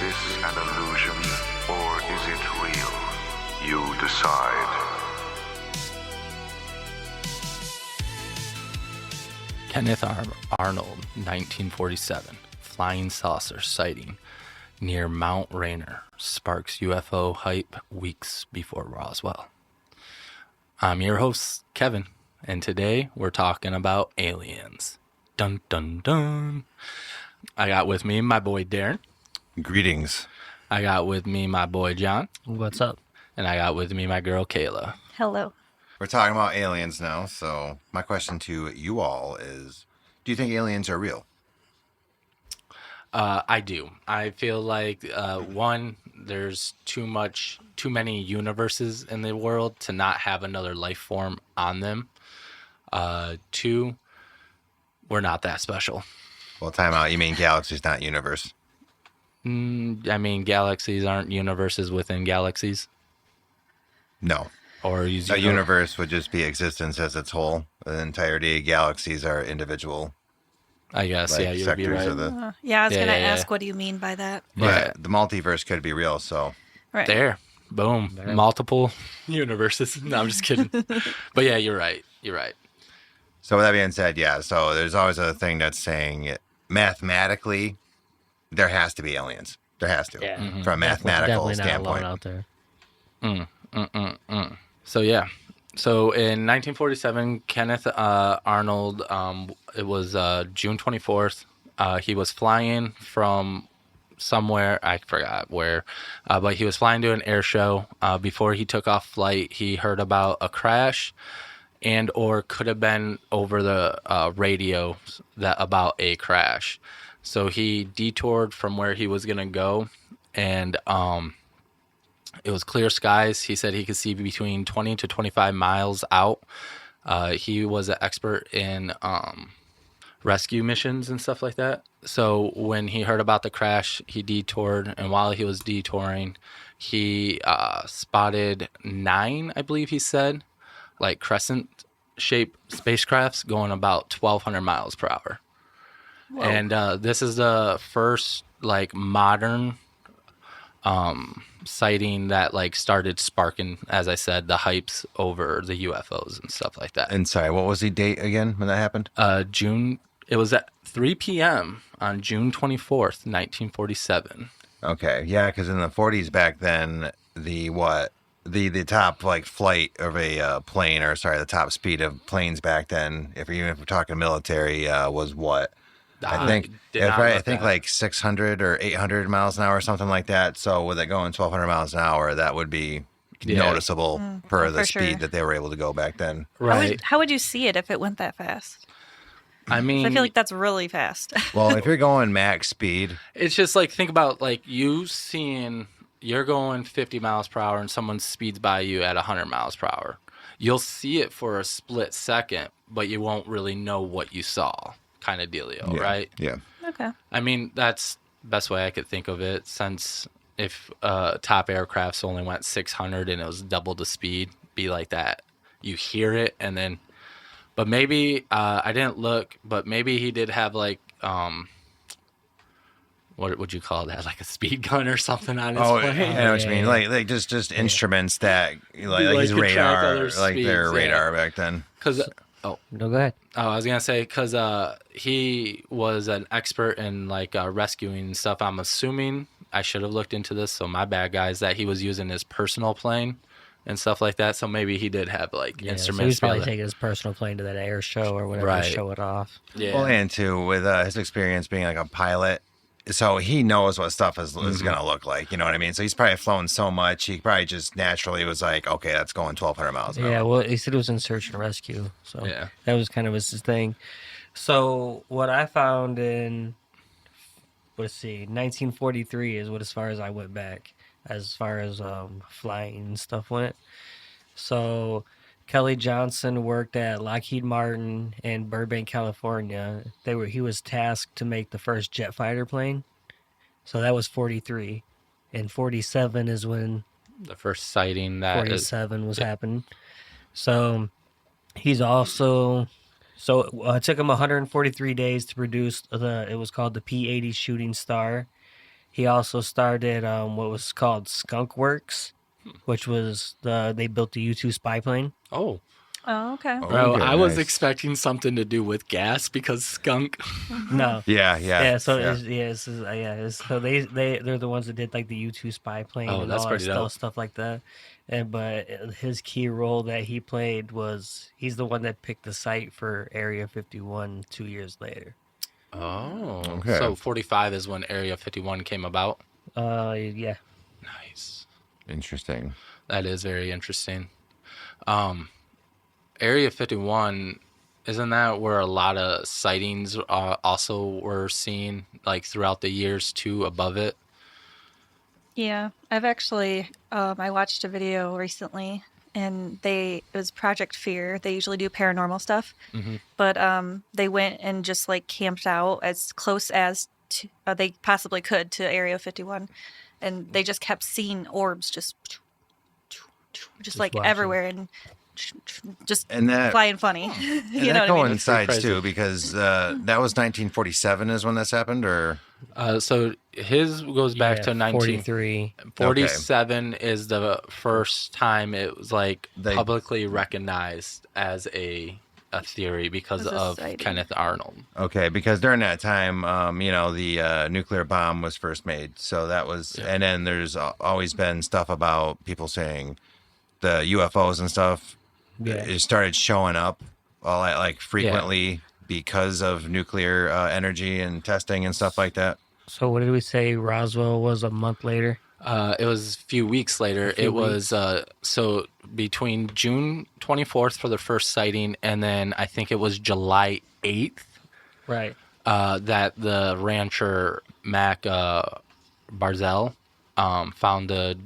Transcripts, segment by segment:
this an illusion or is it real? You decide. Kenneth Arnold, 1947, flying saucer sighting near Mount Rainier sparks UFO hype weeks before Roswell. I'm your host, Kevin, and today we're talking about aliens. Dun, dun, dun. I got with me my boy Daren. Greetings. I got with me my boy John. What's up? And I got with me my girl Kayla. Hello. We're talking about aliens now, so my question to you all is, do you think aliens are real? I do. I feel like, one, there's too many universes in the world to not have another life form on them. Two, we're not that special. Well, time out. You mean galaxies, not universe? I mean, galaxies aren't universes within galaxies. No. Or A universe would just be existence as its whole. The entirety of galaxies are individual. I guess, like, yeah, you would be sectors right. of the. Yeah, I was going to yeah. ask, what do you mean by that? Yeah. But the multiverse could be real, so. Right. There. Boom. There. Multiple universes. No, I'm just kidding. But yeah, you're right. You're right. So with that being said, yeah, so there's always a thing that's saying mathematically there has to be aliens. There has to. Yeah. From a mathematical Definitely not standpoint. alone out there. So yeah. So in 1947, Kenneth Arnold, it was June 24th. He was flying from somewhere, I forgot where, but he was flying to an air show. Before he took off flight, he heard about a crash and or could have been over the radio about a crash. So he detoured from where he was going to go, and it was clear skies. He said he could see between 20 to 25 miles out. He was an expert in rescue missions and stuff like that. So when he heard about the crash, he detoured. And while he was detouring, he spotted 9, I believe he said, like crescent-shaped spacecrafts going about 1,200 miles per hour. Whoa. And this is the first, like, modern sighting that like started sparking, as I said, the hypes over the UFOs and stuff like that. And sorry, what was the date again when that happened? June. It was at 3 p.m. on June 24th, 1947. Okay, yeah, because in the 40s back then, the top like flight of a plane, or sorry, the top speed of planes back then, if we're talking military, was what? I think like 600 or 800 miles an hour or something like that. So with it going 1,200 miles an hour, that would be noticeable for the speed that they were able to go back then. Right. How would you see it if it went that fast? I mean, I feel like that's really fast. Well, if you're going max speed, it's just like, think about like you're going 50 miles per hour and someone speeds by you at 100 miles per hour. You'll see it for a split second, but you won't really know what you saw. Kind of dealio, right? Yeah. Okay. I mean, that's the best way I could think of it, since if top aircrafts only went 600 and it was double the speed, be like that. You hear it, and then, but maybe, I didn't look, but maybe he did have like, what would you call that? Like a speed gun or something on his plane? I know what you mean. Like just instruments that, like his radar, like their radar back then. No, go ahead. Oh, I was going to say, because he was an expert in, like, rescuing stuff. I'm assuming, I should have looked into this, so my bad, guys, that he was using his personal plane and stuff like that. So maybe he did have, like, instruments. So he's probably taking his personal plane to that air show or whatever to show it off. Yeah. Well, and too, with his experience being, like, a pilot, so he knows what stuff is going to look like, you know what I mean? So he's probably flown so much, he probably just naturally was like, okay, that's going 1,200 miles an hour. Yeah, well, he said it was in search and rescue, so that was kind of his thing. So what I found in, 1943 is what, as far as I went back, as far as flying and stuff went. So Kelly Johnson worked at Lockheed Martin in Burbank, California. He was tasked to make the first jet fighter plane. So that was 43. And 47 is when the first sighting that 47 was happening. So he's also, it took him 143 days to produce it was called the P-80 Shooting Star. He also started what was called Skunk Works, which was they built the U-2 spy plane. Oh, Oh, okay. bro, Okay, I was nice. expecting something to do with gas because skunk. No. Yeah. Yeah, so yeah. so they're the ones that did like the U-2 spy plane Oh, and that's all that pretty dope. stuff like that. But his key role that he played was he's the one that picked the site for Area 51 2 years later. Oh, Okay. so 45 is when Area 51 came about. Yeah. Nice. Interesting. That is very interesting. Area 51, isn't that where a lot of sightings also were seen, like throughout the years too, above it? Yeah, I've actually I watched a video recently, and it was Project Fear. They usually do paranormal stuff, but they went and just like camped out as close as they possibly could to Area 51, and they just kept seeing orbs just like watching. everywhere and just And that flying funny. and You know that what I mean? coincides crazy. too because that was 1947 is when this happened, or So his goes back Yeah, to 43. 1947 is the first time it was like They- publicly recognized as a theory because As a of sighting. Kenneth Arnold. okay, because during that time, the nuclear bomb was first made, so that was, and then there's always been stuff about people saying the UFOs and stuff. Yeah. It started showing up like frequently because of nuclear energy and testing and stuff like that. So what did we say Roswell was a month later? It was a few weeks later. few It was so between June 24th for the first sighting, and then I think it was July 8th Right. that the rancher Mac Barzell found the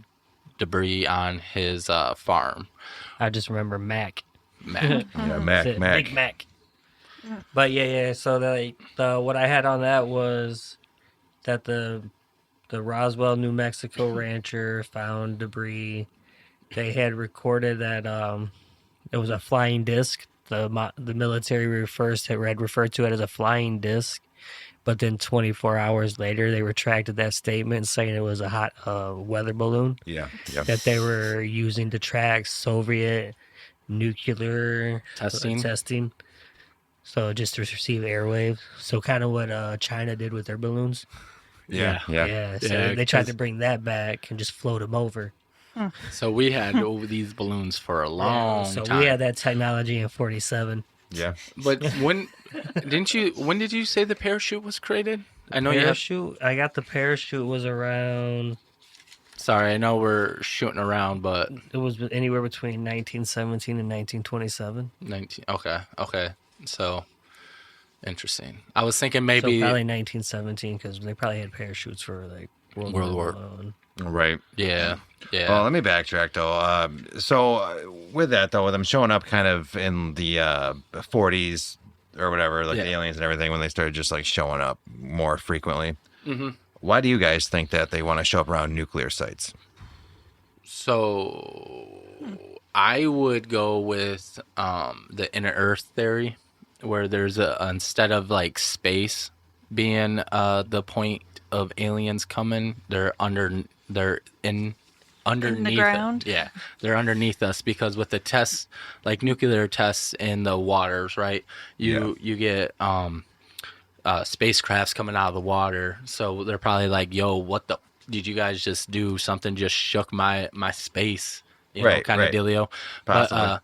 debris on his farm. I just remember Mac. Mac. Yeah, That's it, Mac. Big Mac. But yeah. So what I had on that was that the Roswell, New Mexico rancher found debris. They had recorded that it was a flying disc. The military had referred to it as a flying disc, but then 24 hours later they retracted that statement, saying it was a hot weather balloon Yeah. that they were using to track Soviet nuclear Testing. So just to receive airwaves. So kind of what China did with their balloons. Yeah. So Yeah, they tried 'cause- to bring that back and just float them over. So we had these balloons for a long so time. we had that technology in 47. Yeah. But when did you say the parachute was created? I know you have. Parachute. I got the parachute was around. Sorry, I know we're shooting around, but It was anywhere between 1917 and 1927. 19. Okay. So interesting. I was thinking So maybe. probably 1917 because they probably had parachutes for like World War I. Right. Yeah. Well, let me backtrack though. With that though, with them showing up kind of in the 40s or whatever, like Yeah. the aliens and everything, when they started just like showing up more frequently. Mm-hmm. Why do you guys think that they want to show up around nuclear sites? So I would go with the inner Earth theory, where there's instead of like space being the point of aliens coming, they're underneath ground? Yeah, they're underneath us because with the tests, like nuclear tests in the waters, right? You get spacecrafts coming out of the water, so they're probably like, "Yo, what the did you guys just do? Something just shook my space." You know, kind of dealio. Possibly.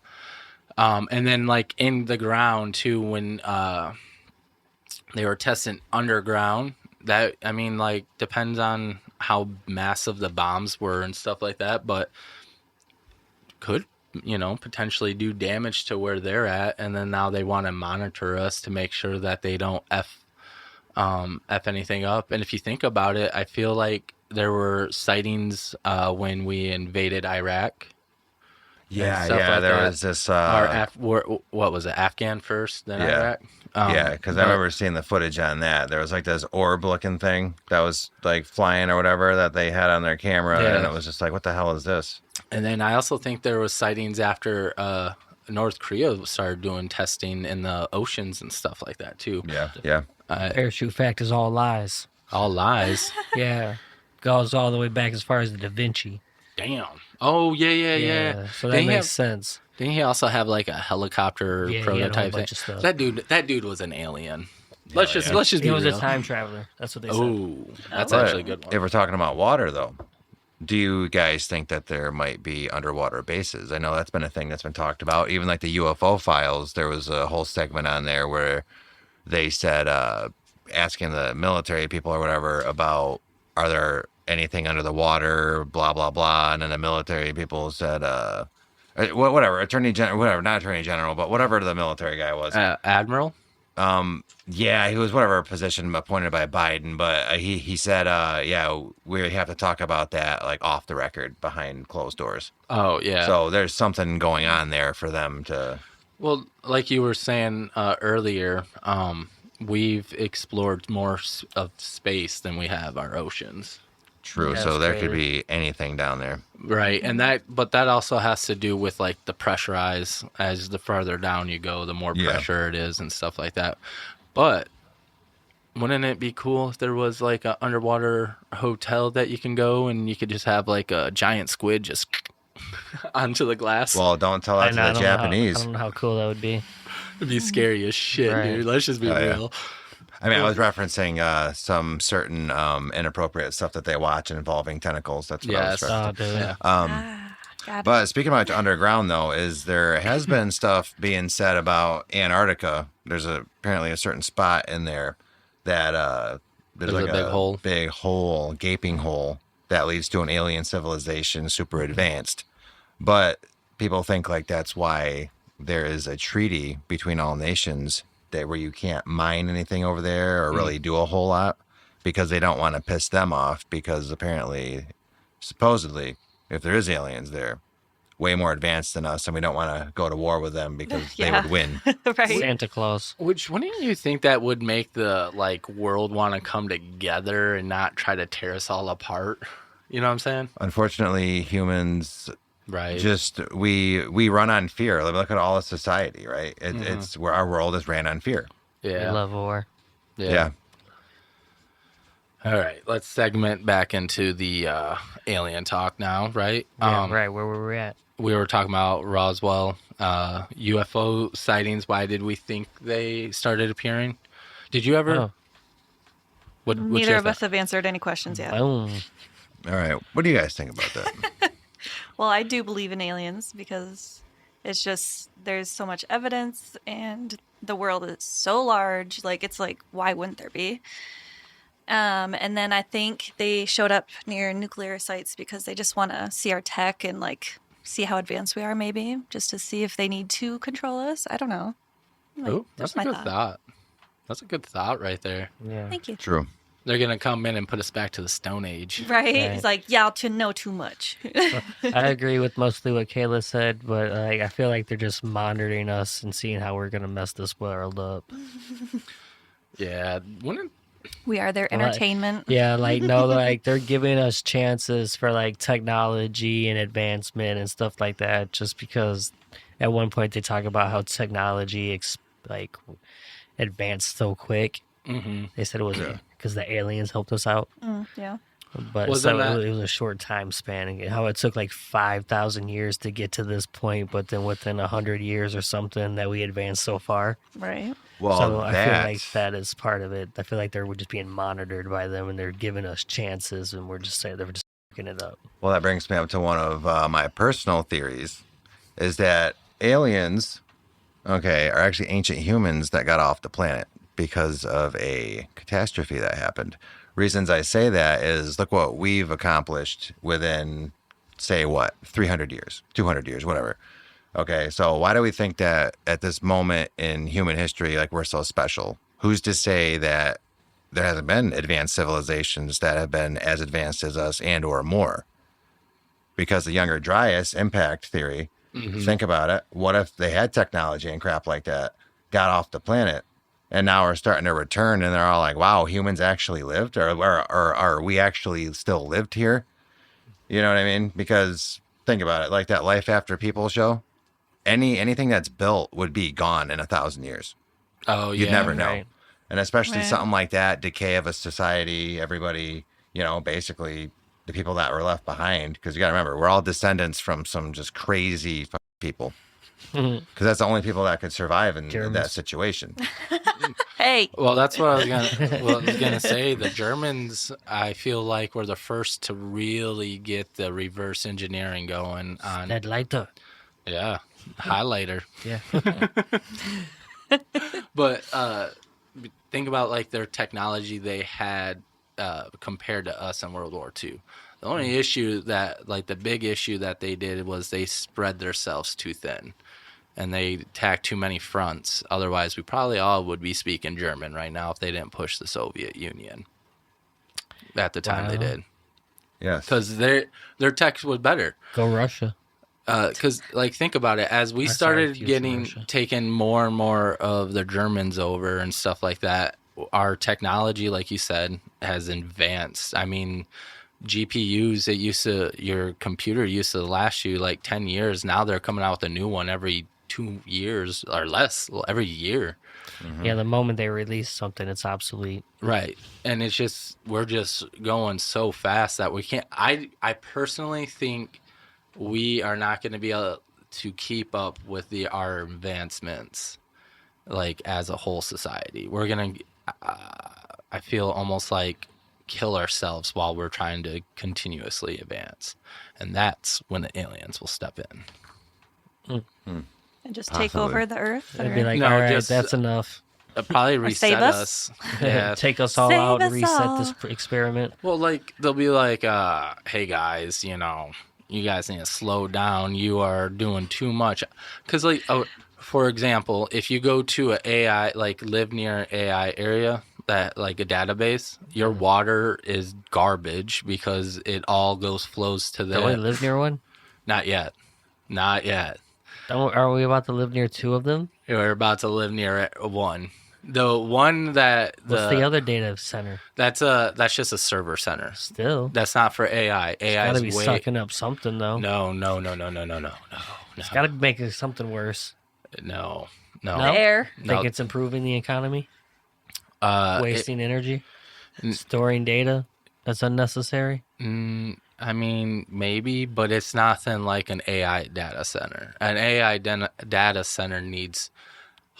But and then like in the ground too, when they were testing underground, that I mean, like depends on how massive the bombs were and stuff like that, but could potentially do damage to where they're at, and then now they want to monitor us to make sure that they don't f anything up. And if you think about it, I feel like there were sightings when we invaded Iraq. Yeah, stuff like there that. was this. What was it? Afghan first, then Yeah. Iraq. Yeah, because I remember seeing the footage on that. There was like this orb-looking thing that was like flying or whatever that they had on their camera, Yeah. and it was just like, what the hell is this? And then I also think there was sightings after North Korea started doing testing in the oceans and stuff like that too. Yeah. Parachute fact is all lies. All lies. Yeah. goes all the way back as far as the Da Vinci. Damn. Oh yeah. So that makes sense. Didn't he also have like a helicopter Yeah, he had a whole prototype bunch thing? of stuff. That dude was an alien. Let's just He be was real. a time traveler. That's what they said. Oh, that's But actually a good one. if we're talking about water, though, do you guys think that there might be underwater bases? I know that's been a thing that's been talked about. Even like the UFO files, there was a whole segment on there where they said, asking the military people or whatever about, are there anything under the water, blah, blah, blah. And then the military people said, whatever, Attorney General, whatever, not Attorney General, but whatever the military guy was. Admiral? Yeah, he was whatever position appointed by Biden, but he said, yeah, we have to talk about that like off the record behind closed doors. Oh, yeah. So there's something going on there for them to. Well, like you were saying earlier, we've explored more of space than we have our oceans. True. Yeah, So that's there could crazy. be anything down there. Right. And but that also has to do with like the pressurize. As the further down you go, the more Yeah. pressure it is and stuff like that. But wouldn't it be cool if there was like an underwater hotel that you can go and you could just have like a giant squid just onto the glass? Well, don't tell that to the Japanese. I don't know how cool that would be. It'd be scary as shit, Right. dude. Let's just be Oh, yeah. real. I mean, I was referencing some certain inappropriate stuff that they watch involving tentacles. That's what I was Yes. referencing. Oh, dude. Yeah. Got it. But speaking about underground, though, is there has been stuff being said about Antarctica. There's apparently a certain spot in there that there's There's like a big hole. gaping hole that leads to an alien civilization, super advanced. But people think like that's why there is a treaty between all nations that where you can't mine anything over there or really do a whole lot because they don't want to piss them off because apparently, supposedly, if there is aliens there, way more advanced than us, and we don't want to go to war with them because they Yeah. would win. Right. Santa Claus. Which wouldn't you think that would make the like world want to come together and not try to tear us all apart? You know what I'm saying? Unfortunately, humans Right. just we run on fear. Look at all of society, right? It's where our world is ran on fear. We yeah. love war. Yeah. All right. Let's segment back into the alien talk now, right? Yeah, right. Where were we at? We were talking about Roswell, UFO sightings. Why did we think they started appearing? Did you ever? Oh. What's Neither your of us thought? have answered any questions yet. Boom. All right. What do you guys think about that? Well, I do believe in aliens because it's just there's so much evidence and the world is so large. Like it's like why wouldn't there be? And then I think they showed up near nuclear sites because they just want to see our tech and like see how advanced we are, maybe just to see if they need to control us. I don't know. Like, Oh, that's just a my good thought. That's a good thought right there. Yeah. Thank you. True. They're gonna come in and put us back to the Stone Age. Right? Right. It's like y'all to know too much. I agree with mostly what Kayla said, but like I feel like they're just monitoring us and seeing how we're gonna mess this world up. Yeah. Wouldn't We are their Well, entertainment. Yeah, like no, like they're giving us chances for like technology and advancement and stuff like that. Just because at one point they talk about how technology like advanced so quick. mm-hmm. They said it was because the aliens helped us out, Yeah. but Wasn't so that- it was a short time span. And how it took like 5,000 years to get to this point, but then within 100 years or something that we advanced so far. Right. Well, So I feel like that is part of it. I feel like they're just being monitored by them, and they're giving us chances, and we're just saying they're just fucking it up. Well, that brings me up to one of my personal theories, is that aliens, okay, are actually ancient humans that got off the planet because of a catastrophe that happened. Reasons I say that is look what we've accomplished within, say, 300 years, 200 years, whatever. Okay, so why do we think that at this moment in human history, like we're so special? Who's to say that there hasn't been advanced civilizations that have been as advanced as us and or more? Because the Younger Dryas impact theory, think about it. What if they had technology and crap like that, got off the planet, and now are starting to return, and they're all like, wow, humans actually lived? Or are we actually still lived here? You know what I mean? Because think about it, like that Life After People show, anything that's built would be gone in 1,000 years. Oh, You'd yeah. never know. right. And especially Right. something like that, decay of a society, everybody basically the people that were left behind. Because you got to remember, we're all descendants from some just crazy people. Because that's the only people that could survive in that situation. Hey. Well, that's what I was gonna say. The Germans, I feel like, were the first to really get the reverse engineering going on. That lighter. Yeah, highlighter. Yeah. But think about like their technology they had compared to us in World War II. The only issue the big issue that they did was they spread themselves too thin. And they attacked too many fronts. Otherwise, we probably all would be speaking German right now if they didn't push the Soviet Union at the time they did. Yes. Because their tech was better. Go Russia. Because, think about it. As we started taking more and more of the Germans over and stuff like that, our technology, like you said, has advanced. I mean, GPUs, your computer used to last you like 10 years. Now they're coming out with a new one every 2 years or less, every year. Mm-hmm. Yeah, the moment they release something, it's obsolete. Right. And it's just, we're just going so fast that we can't. I personally think we are not going to be able to keep up with our advancements, like as a whole society. We're going to, I feel almost like kill ourselves while we're trying to continuously advance. And that's when the aliens will step in. And just take over the Earth? They'd be like, No, all right, just- that's enough. Probably reset save us? Yeah. Take us all Save out, us reset all. this experiment. Well, they'll be like, hey guys, you guys need to slow down. You are doing too much. Because, for example, if you go to an AI, live near an AI area, that like a database, your water is garbage because it all flows to Don't we live near one? Not yet. Are we about to live near two of them? We're about to live near one. The one that What's the other data center? That's just a server center. Still, That's not for AI. AI gotta is be sucking up something though. No. It's gotta be making something worse. No. The air. Think it's improving the economy, Uh, wasting energy, storing data that's unnecessary. I mean, maybe, but it's nothing like an AI data center. An AI data center needs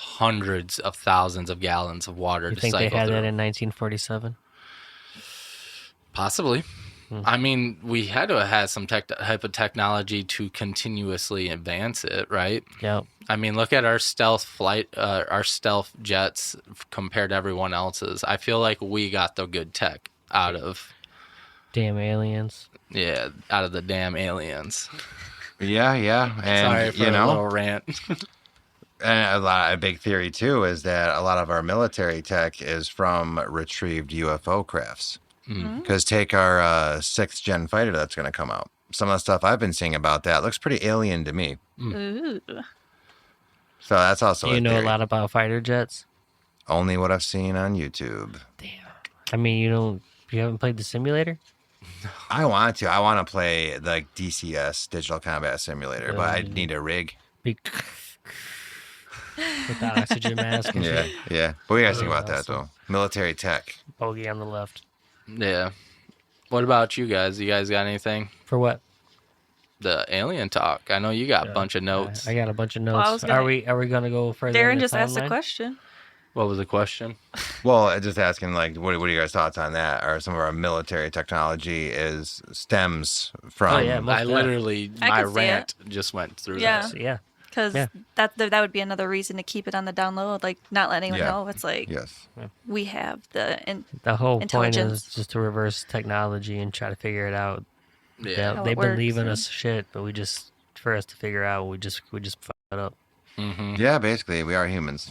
hundreds of thousands of gallons of water You to think cycle they had through. that in 1947? Possibly. I mean, we had to have some type of technology to continuously advance it, right? Yep. I mean, look at our stealth flight, our stealth jets compared to everyone else's. I feel like we got the good tech out of Damn aliens. out of the damn aliens. Yeah, and Sorry for a little rant. and a big theory too is that a lot of our military tech is from retrieved UFO crafts. Because take our 6th gen fighter that's going to come out. Some of the stuff I've been seeing about that looks pretty alien to me. Ooh. So that's also Do you know theory. a lot about fighter jets? Only what I've seen on YouTube. Damn. I mean, you haven't played the simulator? I want to. I want to play like DCS, Digital Combat Simulator, but I need a rig. With the oxygen mask and shit. Yeah. What do you guys think about that Awesome. though? Military tech. Bogey on the left. Yeah. What about you guys? You guys got anything? For what? The alien talk. I know you got a bunch of notes. I got a bunch of notes. Well, I was gonna- Are we gonna go further? in Daren the just asked a timeline? question. What was the question? Well, just asking like, what are you guys' thoughts on that? Or some of our military technology stems from? Oh, yeah, most I definitely. literally, I my can see rant just went through Yeah. this. Yeah. Because Yeah. that would be another reason to keep it on the down low, like not letting anyone Yeah. know. It's like Yes. we have the The whole point Intelligence. is just to reverse technology and try to figure it out. Yeah. How it They've been works leaving and- us shit, but for us to figure out, we just fuck it up. Mm-hmm. Yeah, basically, we are humans.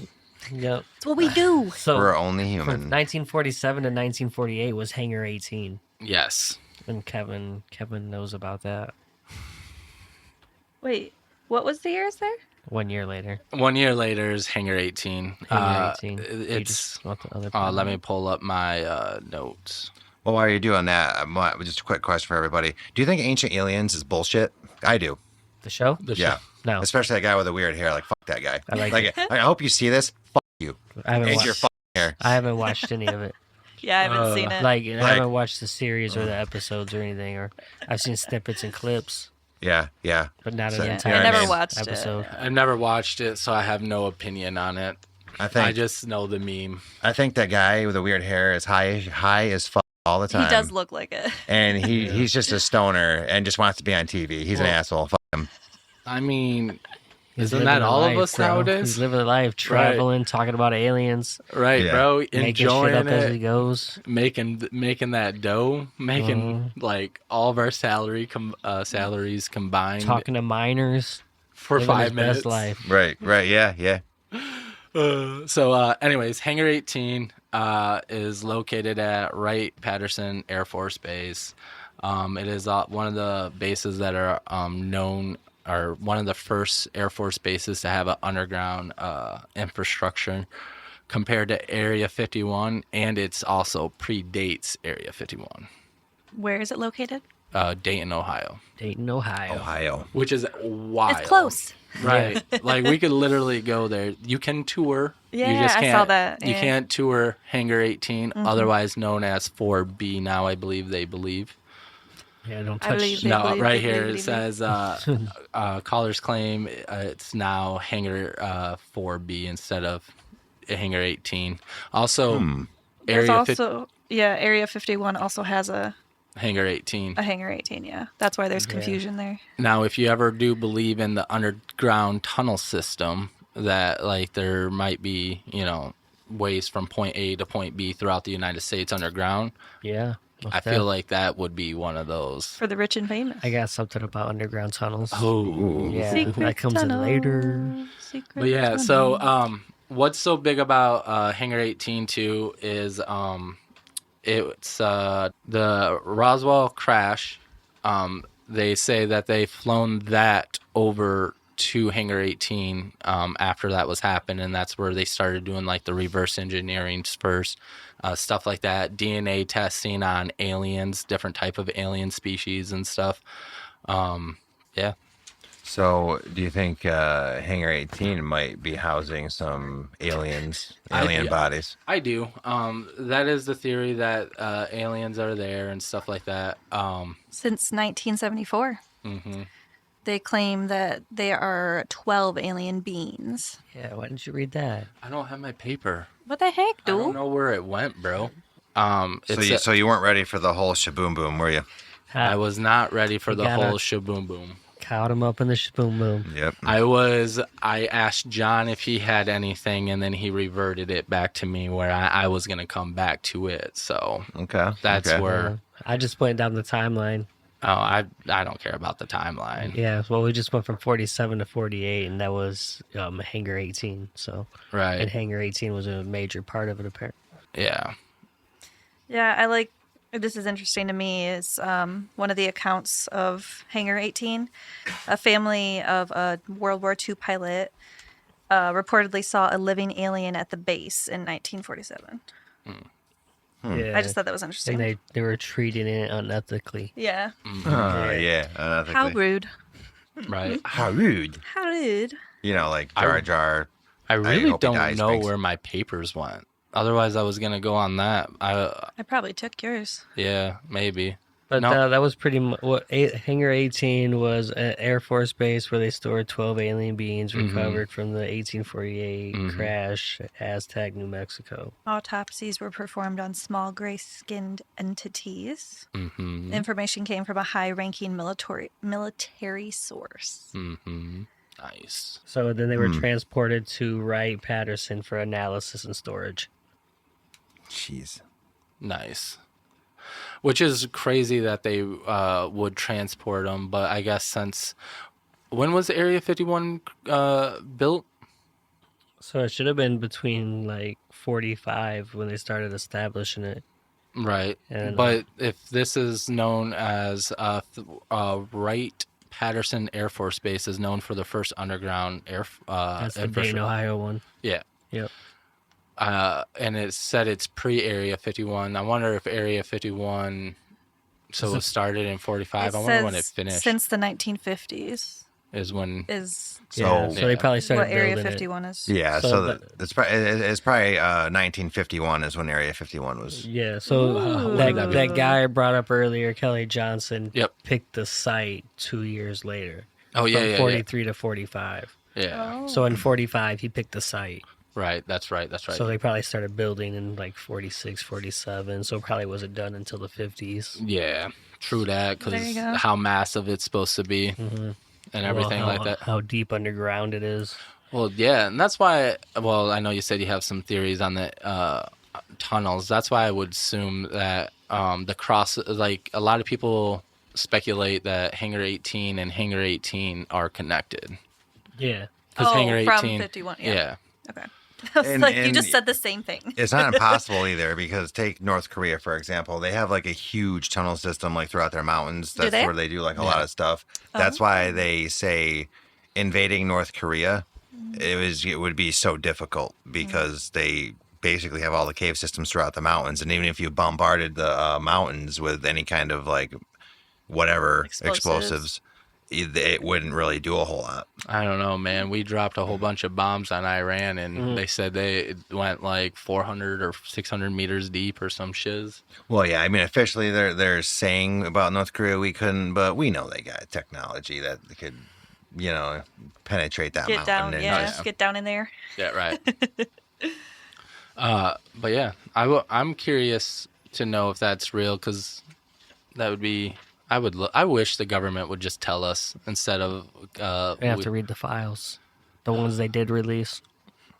Yep. it's what we do. So We're only from human. 1947 to 1948 was Hangar 18, Yes. and Kevin knows about that. Wait, what was the years there? 1 year later. 1 year later is Hangar 18. Hangar 18. You It's. just want the other Let part. me pull up my notes. Well, while you're doing that, just a quick question for everybody. Do you think Ancient Aliens is bullshit? I do. The show? Yeah. No, Especially that guy with the weird hair. Like, fuck that guy. I like I hope you see this. Fuck you. I haven't It's your watched. fucking hair. I haven't watched any of it. Yeah, I haven't seen it. Like, I haven't watched the series or the episodes or anything, or I've seen snippets and clips, Yeah, but not So, an you know entire what I never mean? watched episode. it. I've never watched it, so I have no opinion on it. I just know the meme. I think that guy with the weird hair is high as fuck all the time. He does look like it. And he's just a stoner and just wants to be on TV. He's an asshole. Fuck him. I mean, He's isn't living that a all of life, us bro. nowadays? He's living a life, traveling, talking about aliens, Right, Yeah. bro. making Enjoying shit up as he it, goes. making that dough, making like all of our salaries combined Talking to miners for living 5 his minutes. best life. Right, yeah. Anyways, Hangar 18 is located at Wright-Patterson Air Force Base. It is one of the bases that are known, or one of the first Air Force bases to have an underground infrastructure compared to Area 51, and it's also predates Area 51. Where is it located? Dayton, Ohio, Dayton, Ohio. which is wild. It's close. Right. Like, we could literally go there. You can tour. Yeah, you just I can't, saw that, You yeah. can't tour Hangar 18, otherwise known as 4B now, I believe they believe. Yeah, don't I touch believe shit. they No, believe, right they here believe, it they says callers claim it's now Hangar 4B instead of Hangar 18. Also, There's Area 50, also Area 51 also has a Hangar 18. Hangar 18. Yeah, that's why there's confusion there. Now, if you ever do believe in the underground tunnel system, that like there might be, ways from point A to point B throughout the United States underground, Yeah. I feel like that would be one of those. For the rich and famous. I got something about underground tunnels. Oh, yeah, Secret that comes in later. tunnel, secret but yeah. tunnel. So, what's so big about Hangar 18 too is it's the Roswell crash. They say that they've flown that over to Hangar 18 after that was happened, and that's where they started doing like the reverse engineering first, stuff like that, DNA testing on aliens, different type of alien species and stuff. Yeah. So, do you think Hangar 18 might be housing some alien bodies? I do. That is the theory that aliens are there and stuff like that. Since 1974, they claim that there are 12 alien beings. Yeah, why didn't you read that? I don't have my paper. What the heck, I don't dude? know where it went, bro. So you weren't ready for the whole shaboom boom, were you? I was not ready for You the gotta- whole shaboom boom. Caught him up in the shaboom boom. Yep. I asked John if he had anything, and then he reverted it back to me where I was going to come back to it. So Okay. that's okay. where, I just went down the timeline. I don't care about the timeline. Yeah, well, we just went from 47 to 48, and that was Hangar 18. So, and Right. Hangar 18 was a major part of it, apparently. Yeah. Yeah, this is interesting to me, is one of the accounts of Hangar 18. A family of a World War II pilot reportedly saw a living alien at the base in 1947. Yeah, I just thought that was interesting. and they were treating it unethically. Yeah. Yeah. How rude. Right. How rude. How rude. Like Jar Jar. I really hope he don't dies, know thanks. where my papers went. Otherwise, I was going to go on that. I probably took yours. Yeah, maybe. But No. that was pretty much what Hangar 18 was, an Air Force base where they stored 12 alien beings recovered from the 1848 crash at Aztec, New Mexico. Autopsies were performed on small gray-skinned entities. Mm-hmm. Information came from a high-ranking military source. Mm-hmm. Nice. So then they were transported to Wright-Patterson for analysis and storage. Jeez. Nice. Which is crazy that they would transport them, but I guess since... When was Area 51 built? So it should have been between like 45 when they started establishing it. Right. And, but if this is known as Wright-Patterson Air Force Base is known for the first underground That's the Dayton, infrastructure. Ohio one. Yeah. Yep. And it said it's pre-Area 51. I wonder if Area 51... So it started in 45. I wonder when it finished. Since the 1950s. is when. is So Yeah. they probably started what Area building 51 is. Yeah, So so, that- it's probably 1951 is when Area 51 it. was. Yeah, so Ooh. that guy I brought up earlier, Kelly Johnson, Yep. picked the site 2 years later. Oh yeah, From yeah, 43 to 45. yeah. Oh. So in 45, he picked the site. Right. That's right. So they probably started building in like 46, 47. So it probably wasn't done until the 50s. Yeah. True that, There you because go. how massive it's supposed to be and everything Well, like that. How deep underground it is. Well, yeah, and that's why. Well, I know you said you have some theories on the tunnels. That's why I would assume that the cross, like a lot of people speculate that Hangar 18 and Hangar 18 are connected. Yeah. Because Hangar 18, from 51. Yeah. Okay. I was And- like, you and- just said the same thing. It's not impossible either, because take North Korea, for example. They have like a huge tunnel system like throughout their mountains. That's they? where they do like a lot of stuff. That's why they say invading North Korea, it would be so difficult because they basically have all the cave systems throughout the mountains. And even if you bombarded the mountains with any kind of like whatever explosives, it wouldn't really do a whole lot. I don't know, man. We dropped a whole bunch of bombs on Iran, and they said it went like 400 or 600 meters deep or some shiz. Well, yeah, I mean, officially they're saying about North Korea we couldn't, but we know they got technology that could, penetrate that Get mountain. down. and Yeah. just- Get down in there. Yeah, right. But yeah, I'm curious to know if that's real, because that would be. I wish the government would just tell us instead of We have to read the files. The ones they did release.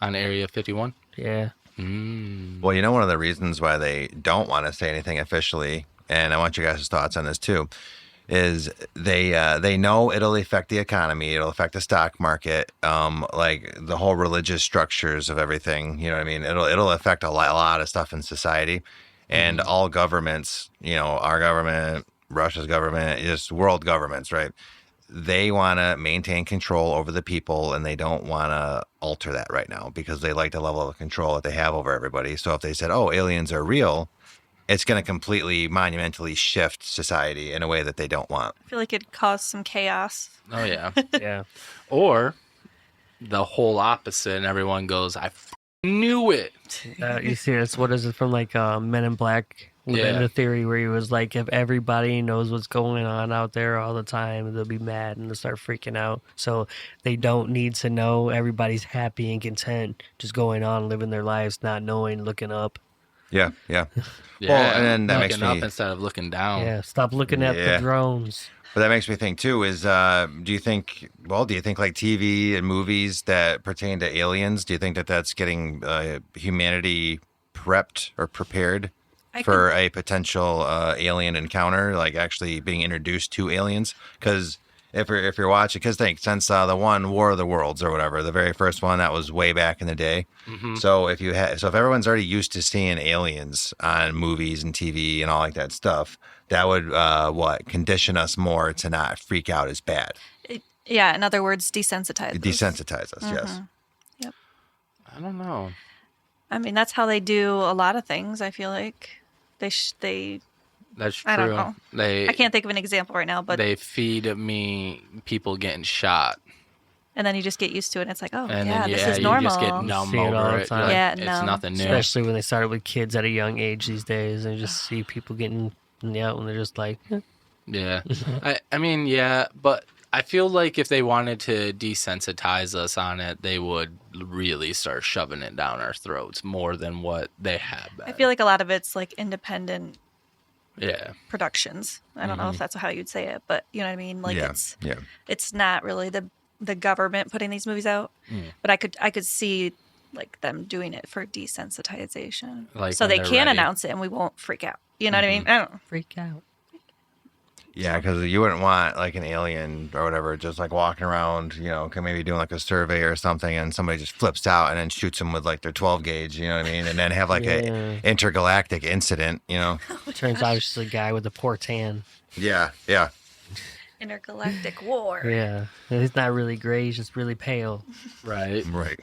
on Area 51. Yeah. Well, one of the reasons why they don't want to say anything officially, and I want you guys' thoughts on this too, is they know it'll affect the economy, it'll affect the stock market, like the whole religious structures of everything. You know what I mean? It'll affect a lot of stuff in society, and all governments, our government, Russia's government, just world governments, right? They want to maintain control over the people, and they don't want to alter that right now because they like the level of control that they have over everybody. So if they said, "Oh, aliens are real," it's going to completely monumentally shift society in a way that they don't want. I feel like it'd cause some chaos. Oh yeah. Yeah. Or the whole opposite, and everyone goes, "I knew it." You see, it's what is it from like Men in Black? Yeah. The theory where he was like, if everybody knows what's going on out there all the time, they'll be mad and they'll start freaking out. So they don't need to know. Everybody's happy and content, just going on, living their lives, not knowing, looking up. Yeah. Yeah, Well, and then that looking makes me- up instead of looking down. Yeah, stop looking at Yeah. the drones. But that makes me think too is, do you think like TV and movies that pertain to aliens, do you think that that's getting humanity prepped or prepared for a potential alien encounter, like actually being introduced to aliens? Because if you're watching, because since the one War of the Worlds or whatever, the very first one, that was way back in the day. So if everyone's already used to seeing aliens on movies and TV and all like that stuff, that would condition us more to not freak out as bad. Yeah, in other words, desensitize us. Desensitize us, yes. Yep. I don't know. I mean, that's how they do a lot of things, I feel like. They That's true. I don't know. They I can't think of an example right now, but they feed me people getting shot, and then you just get used to it and it's like, oh, and yeah, then this yeah, is you normal. just get numb See it all over the it. time. Like, Yeah, it's numb. nothing new. Especially when they started with kids at a young age these days, and you just see people getting out and they're just like, eh. Yeah. I mean, yeah, but I feel like if they wanted to desensitize us on it, they would really start shoving it down our throats more than what they have been. I feel like a lot of it's like independent Yeah. productions. I don't know if that's how you'd say it, but you know what I mean? Like Yeah, it's yeah. it's not really the government putting these movies out. But I could see like them doing it for desensitization. Like so when they they're can ready. announce it and we won't freak out. You know what I mean? I don't know. freak out. Yeah, because you wouldn't want like an alien or whatever just like walking around, maybe doing like a survey or something, and somebody just flips out and then shoots them with like their 12 gauge, you know what I mean? And then have like a intergalactic incident, Turns out it's just a guy with a poor tan. Yeah, yeah. Intergalactic war. Yeah. He's not really gray, he's just really pale. Right. Right.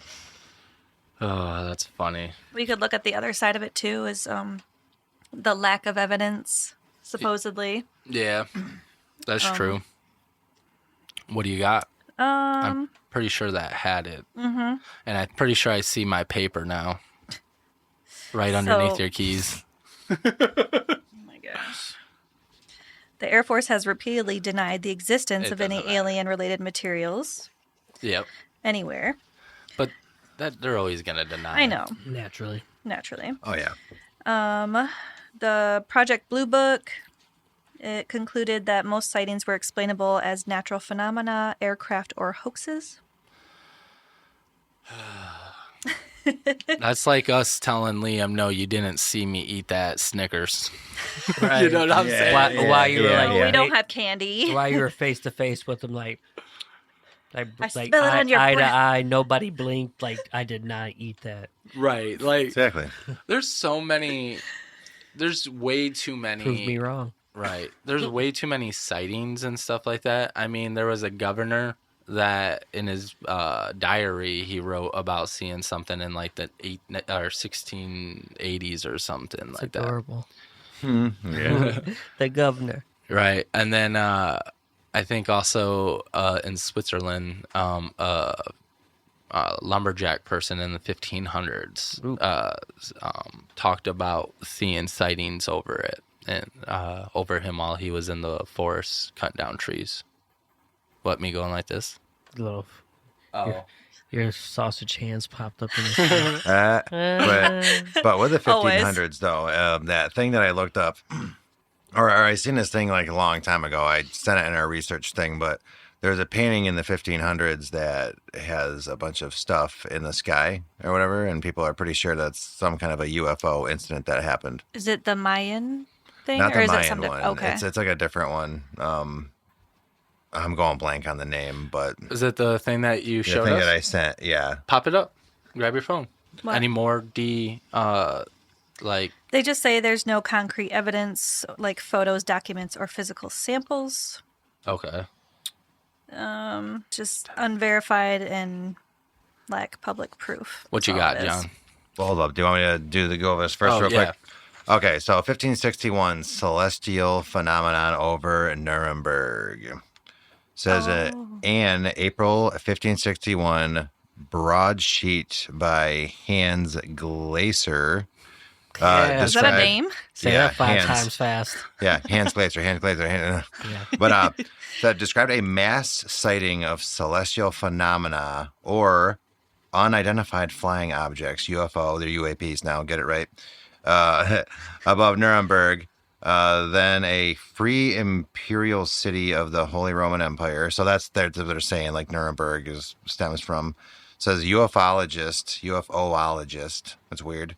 Oh, that's funny. We could look at the other side of it too, is the lack of evidence, supposedly. Yeah. That's true. What do you got? I'm pretty sure that had it. Mm-hmm. And I'm pretty sure I see my paper now. Right underneath your keys. Oh my gosh. The Air Force has repeatedly denied the existence of any alien-related materials. Yep. Anywhere. But that they're always going to deny. I know. Naturally. Oh yeah. The Project Blue Book, it concluded that most sightings were explainable as natural phenomena, aircraft, or hoaxes. That's like us telling Liam, no, you didn't see me eat that Snickers. Right. You know what I'm saying? Why you were like, We don't have candy. Why you were face to face with him, like I smell it on your eye breath. to eye, nobody blinked. Like I did not eat that. Right. Like, Exactly. there's way too many. Prove me wrong. Right. There's way too many sightings and stuff like that. I mean, there was a governor that in his diary he wrote about seeing something in like the 1680s or something It's like adorable. Yeah. The governor. that. Right. And then I think also in Switzerland, a lumberjack person in the 1500s talked about seeing sightings over it and over him while he was in the forest cutting down trees. What, me going like this? Little Oh. your sausage hands popped up in the But with the Always. 1500s, though, that thing that I looked up, or I seen this thing like a long time ago. I sent it in our research thing, but there's a painting in the 1500s that has a bunch of stuff in the sky or whatever, and people are pretty sure that's some kind of a UFO incident that happened. Is it the Mayan thing? Not or the is it Mayan something? one. Okay. It's like a different one. I'm going blank on the name, but Is it the thing that you the showed thing us? that I sent, yeah. Pop it up. Grab your phone. What? Any more like They just say there's no concrete evidence, like photos, documents, or physical samples. okay. Just unverified and lack public proof. What you That's all got, it is. John? Well, hold up. Do you want me to go over this first real quick? Okay, so 1561, celestial phenomenon over Nuremberg. Says in April 1561, broadsheet by Hans Glaser. Yeah. Is that a name? Say Yeah, that five hands. times fast. Yeah, Hans Glaser. Yeah. But that described a mass sighting of celestial phenomena or unidentified flying objects, UFO, they're UAPs now, get it right, above Nuremberg, then a free imperial city of the Holy Roman Empire. So that's what they're saying, like Nuremberg stems from. Says UFOologist, that's weird,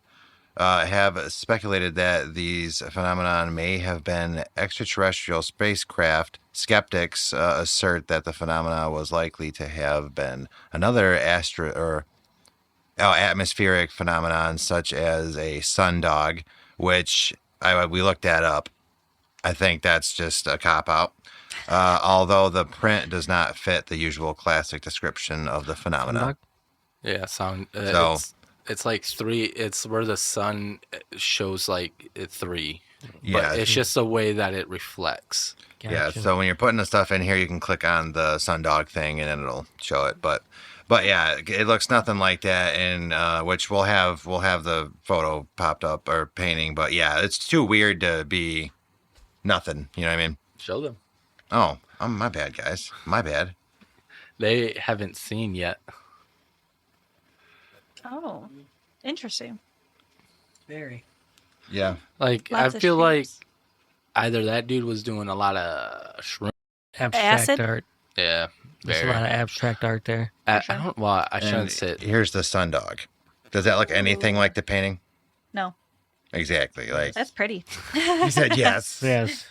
have speculated that these phenomenon may have been extraterrestrial spacecraft. Skeptics assert that the phenomena was likely to have been another atmospheric phenomenon, such as a sundog, which we looked that up. I think that's just a cop-out. Although the print does not fit the usual classic description of the phenomena. Yeah, So- it's like 3. It's where the sun shows like 3. Yeah. But it's just the way that it reflects. Yeah, Gotcha. so when you're putting the stuff in here, you can click on the sundog thing and then it'll show it. But yeah, it looks nothing like that. And which we'll have the photo popped up or painting. But yeah, it's too weird to be nothing. You know what I mean? Show them. Oh, my bad, guys. My bad. They haven't seen yet. Oh, interesting. Very. Yeah. Like Lots I of feel like shapes. either that dude was doing a lot of shroom. Abstract Acid? art. Yeah, There's very. a lot of abstract art there. I sure. don't. Well, I And shouldn't say. here's the sundog. Does that look anything like the painting? No, Exactly. Like that's pretty. he said, yes. Yes.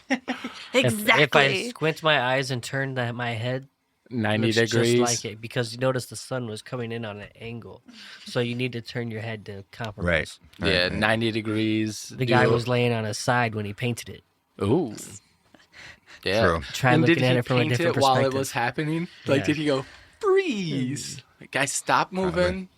Exactly. If I squint my eyes and turn my head, 90 looks degrees. just like it, because you notice the sun was coming in on an angle, so you need to turn your head to compromise. Right. Yeah, Right. 90 degrees. The guy was laying on his side when he painted it. Ooh. Yeah. True. Try And looking did at he it from a paint different it while perspective. it was happening? Like, Yeah. did he go, freeze? Guy, stop moving.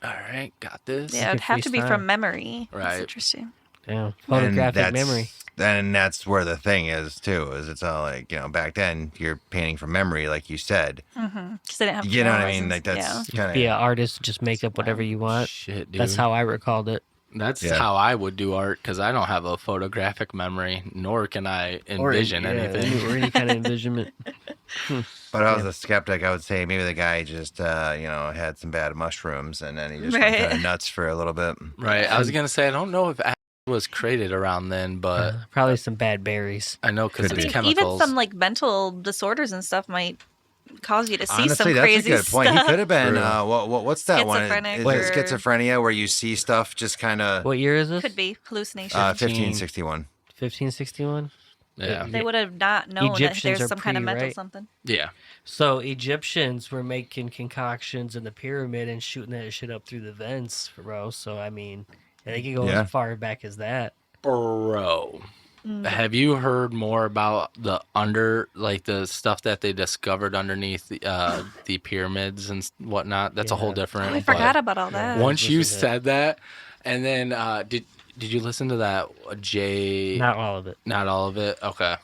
All right, got this. Yeah, it'd could have to be freestyle. from memory. That's Right. interesting. Yeah, And photographic that's- memory. And that's where the thing is too. Is it's all like back then you're painting from memory, like you said. Because they didn't have You know what I cameras mean? and- Like that's You could kind be an of artist, just make up whatever you want. Shit, dude. That's how I recalled it. That's Yeah. how I would do art because I don't have a photographic memory, nor can I envision anything. Or any kind of envisionment. But I was a skeptic. I would say maybe the guy just had some bad mushrooms and then he just went Right. kind of nuts for a little bit. Right. I was gonna say I don't know if acid was created around then, but Probably some bad berries. I know because Could it's be. chemicals. Even some like mental disorders and stuff might cause you to see Honestly, some that's crazy a good point. He stuff. could have been. True. What's that one? Schizophrenic Is or- it schizophrenia where you see stuff just kind of What year is this? Could be hallucination. 1561. 1561. Yeah. They would have not known that Egyptians there's are some kind of pre, mental right? something. Yeah. So Egyptians were making concoctions in the pyramid and shooting that shit up through the vents, bro. So I mean, they could go Yeah. as far back as that. Bro. Have you heard more about the the stuff that they discovered underneath the pyramids and whatnot? That's a whole Yeah. different. Oh, I but forgot about all that. Once you Listen to said that, and then did you listen to that Jay? Not all of it. Not all of it. Okay.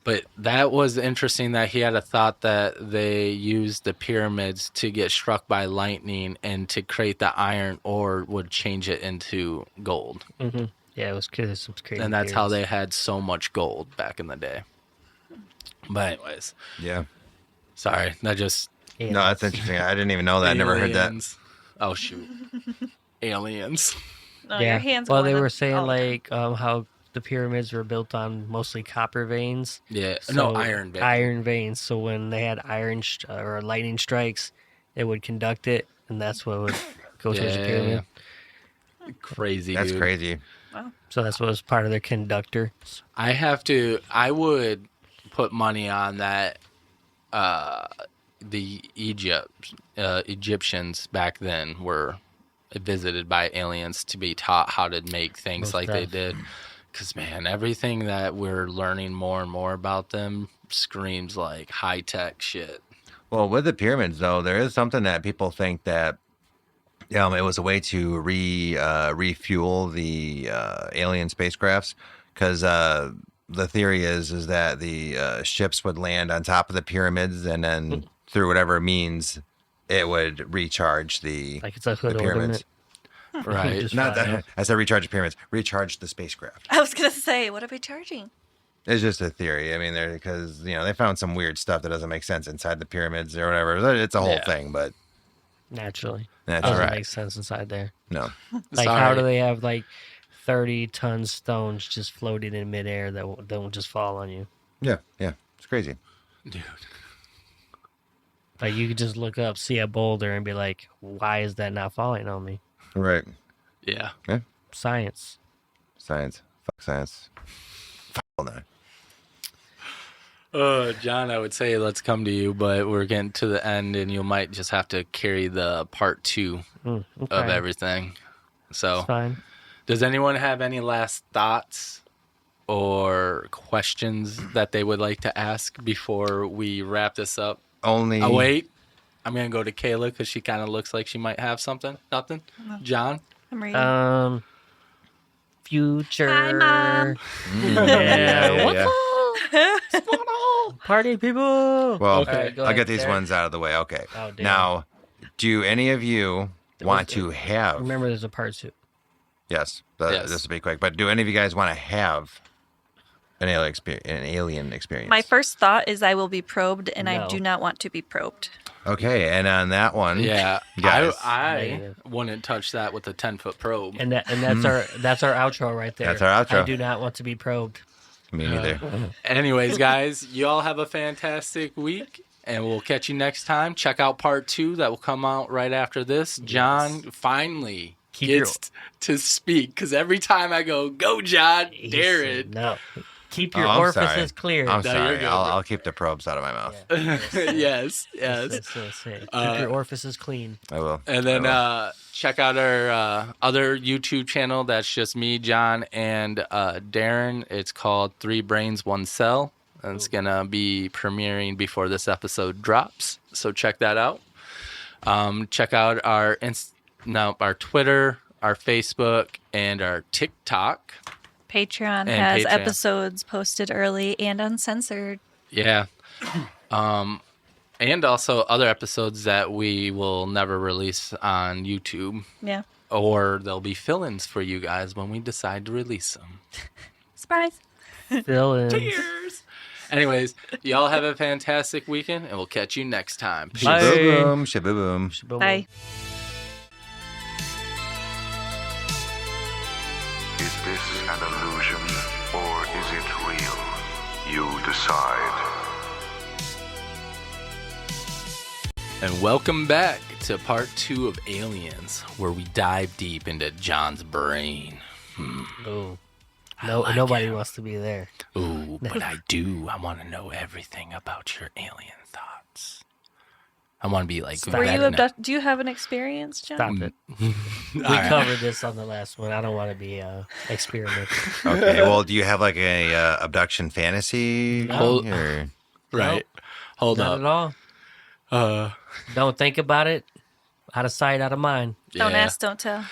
But that was interesting that he had a thought that they used the pyramids to get struck by lightning and to create the iron ore would change it into gold. Hmm. Yeah, it was some crazy. And that's how theories. they had so much gold back in the day. But anyways, Yeah. sorry. That just Yeah. No, that's interesting. I didn't even know that. I never heard that. aliens. Oh shoot. Aliens. No, Yeah. your hands Well, going they in were saying all the time. like how the pyramids were built on mostly copper veins. Yeah. So- No, iron. Baby. Iron veins. So when they had or lightning strikes, it would conduct it, and that's what would go towards the pyramid. Crazy. That's dude. crazy. So that's what was part of their conductor. I would put money on that the Egyptians back then were visited by aliens to be taught how to make things Most like they def. did. Because, man, everything that we're learning more and more about them screams like high-tech shit. Well, with the pyramids, though, there is something that people think that it was a way to refuel the alien spacecrafts, because the theory is that the ships would land on top of the pyramids, and then through whatever means, it would recharge the Like it's a hood pyramids. ornament. Right. Just Not fly that up. I said recharge the pyramids, recharge the spacecraft. I was gonna say, what are we charging? It's just a theory. I mean, because they found some weird stuff that doesn't make sense inside the pyramids or whatever. It's a whole Yeah. thing, but Naturally. that's Doesn't right. make sense inside there. No. Like, Sorry. how do they have like 30-ton stones just floating in midair that don't just fall on you? Yeah, it's crazy. Dude. Like, you could just look up, see a boulder, and be like, why is that not falling on me? Right. Yeah. Science. Science. Fuck science. Fuck all that. John, I would say let's come to you, but we're getting to the end, and you might just have to carry the part 2 Okay. of everything. So, It's fine. does anyone have any last thoughts or questions that they would like to ask before we wrap this up? Only. Oh, wait. I'm going to go to Kayla because she kind of looks like she might have something. Nothing? John? I'm reading. Future. Hi, Mom. Yeah. What's Party people. Well, Okay, go I'll ahead, get these Derek. ones out of the way. Okay. Oh, damn. Now, do any of you want to have? Remember, there's a part 2. Yes. Yes. This will be quick. But do any of you guys want to have an alien experience? My first thought is I will be probed, and I No. do not want to be probed. Okay, and on that one, Yeah. Guys. I Negative. wouldn't touch that with a 10-foot probe. And that's our outro right there. That's our outro. I do not want to be probed. me neither. Anyways, guys, you all have a fantastic week, and we'll catch you next time. Check out part 2 that will come out right after this. John finally Keep gets to speak because every time I go John, He Daren. said no. Keep your Oh, I'm orifices sorry. clear. I'm No, sorry. you're good, I'll, bro. I'll keep the probes out of my mouth. Yes. Keep your orifices clean. I will. And then I will. check out our other YouTube channel. That's just me, John, and Daren. It's called 3 Brains, 1 Cell. And it's going to be premiering before this episode drops. So check that out. Check out our Twitter, our Facebook, and our TikTok. Patreon And has Patreon. episodes posted early and uncensored. Yeah. And also other episodes that we will never release on YouTube, Yeah. or there'll be fill-ins for you guys when we decide to release them. Surprise. Still Cheers. Anyways, y'all have a fantastic weekend, and we'll catch you next time. Peace. Bye. Shaboom, shaboom. Bye. Is this an illusion or is it real? You decide. And welcome back to part 2 of Aliens, where we dive deep into John's brain. Oh. I No, like nobody it. wants to be there. Ooh, but I do. I want to know everything about your alien thoughts. I want to be like... Were you vetting it. abducted? Do you have an experience, John? Stop it. We All right. covered this on the last one. I don't want to be experimenting. Okay, well, do you have like a abduction fantasy? Hold- Or- Right. Hold Not at up. all. Don't think about it. Out of sight, out of mind. Don't Yeah. ask, don't tell.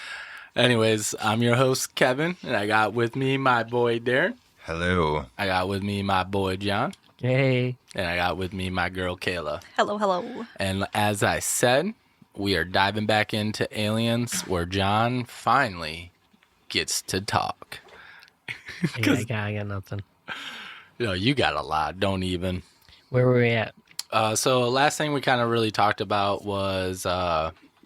Anyways, I'm your host, Kevin, and I got with me my boy, Daren. Hello. I got with me my boy, John. Hey. And I got with me my girl, Kayla. Hello, hello. And as I said, we are diving back into Aliens, where John finally gets to talk. Yeah, I got nothing. You know, you got a lot, don't even. Where were we at? So last thing we kind of really talked about was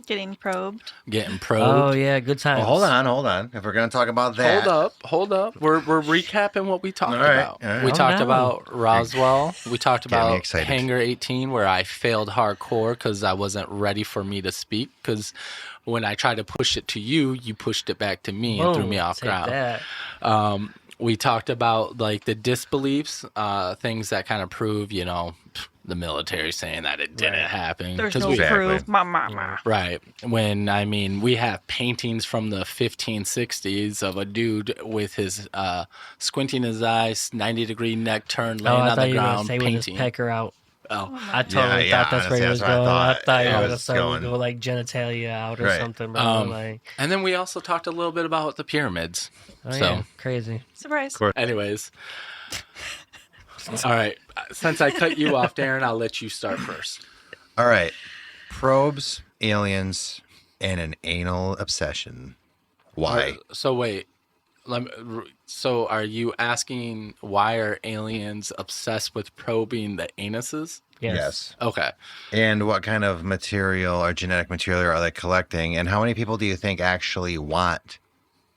Getting probed. getting probed. Oh, yeah, good times. Well, hold on. If we're going to talk about that. Hold up. We're recapping what we talked All right, about. all right. We Oh, talked no. about Roswell. We talked Getting me about excited. Hangar 18, where I failed hardcore because I wasn't ready for me to speak. Because when I tried to push it to you, you pushed it back to me and threw Boom, me off take ground. that. We talked about like the disbeliefs, things that kind of prove, you know, the military saying that it didn't Right. happen. There's 'Cause no we, Exactly. proof. Ma. right. When, I mean, we have paintings from the 1560s of a dude with his squinting his eyes, 90-degree neck turned, Oh, laying I on thought the you were going to ground, say with his painting. pecker out. Oh, I totally yeah, thought that's where he honestly, was that's what I going. I thought. thought you Yeah, were I going to was start going- go like genitalia out or Right. something, bro. Like, and then we also talked a little bit about the pyramids. oh, so, yeah, crazy. Surprise. anyways. All right. Since I cut you off, Darren, I'll let you start first. All right. Probes, aliens, and an anal obsession. Why? So wait, so are you asking why are aliens obsessed with probing the anuses? Yes. Okay. And what kind of material or genetic material are they collecting? And how many people do you think actually want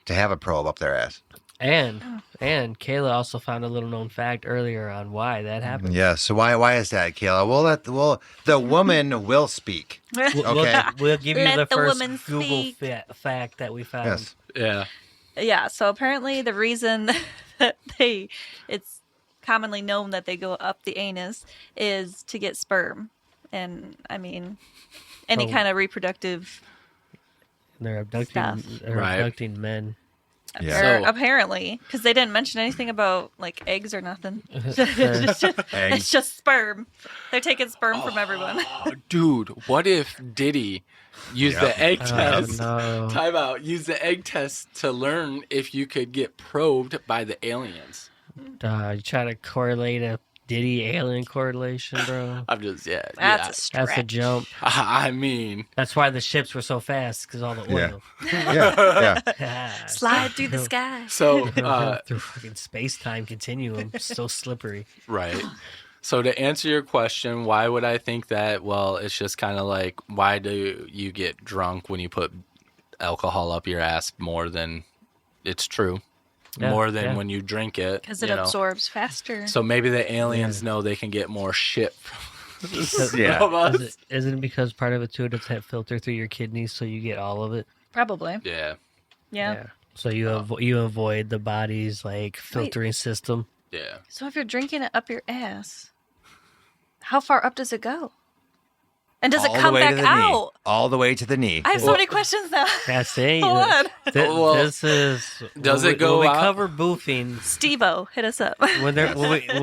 to have a probe up their ass? And Kayla also found a little known fact earlier on why that happened. Yeah. So why is that, Kayla? The woman will speak. Okay. We'll give you Let the the first woman Google speak. fact that we found. Yes. Yeah. Yeah, so apparently the reason that it's commonly known that they go up the anus is to get sperm. And I mean, any Oh. kind of reproductive, They're abducting, Stuff. Right. abducting men. Yeah. or So- apparently, because they didn't mention anything about like eggs or nothing. Eggs. It's just sperm. They're taking sperm from everyone. Oh, dude, what if Diddy used Yeah. the egg Oh, test? no. Time out. Use the egg test to learn if you could get probed by the aliens. You try to correlate a Diddy alien correlation, bro. I'm just That's a stretch. That's a jump. I mean, That's why the ships were so fast, because all the oil. Yeah. Slide through the sky. so through fucking space-time continuum, so slippery. right. So to answer your question, why would I think that? Well, it's just kind of like, why do you get drunk when you put alcohol up your ass more than it's true? Yeah, More than yeah. when you drink it. Because it you know? absorbs faster. So maybe the aliens know they can get more shit Yeah. from us. Isn't it because part of it too does that filter through your kidneys, so you get all of it? Probably. Yeah. Yeah. So you you avoid the body's like filtering system. Yeah. So if you're drinking it up your ass, how far up does it go? And does All it the come way back to the knee. out? All the way to the knee. I have so many questions now. That's it. Hold on. Well, This is does when it go when out? we cover boofing. Steve-O, hit us up. When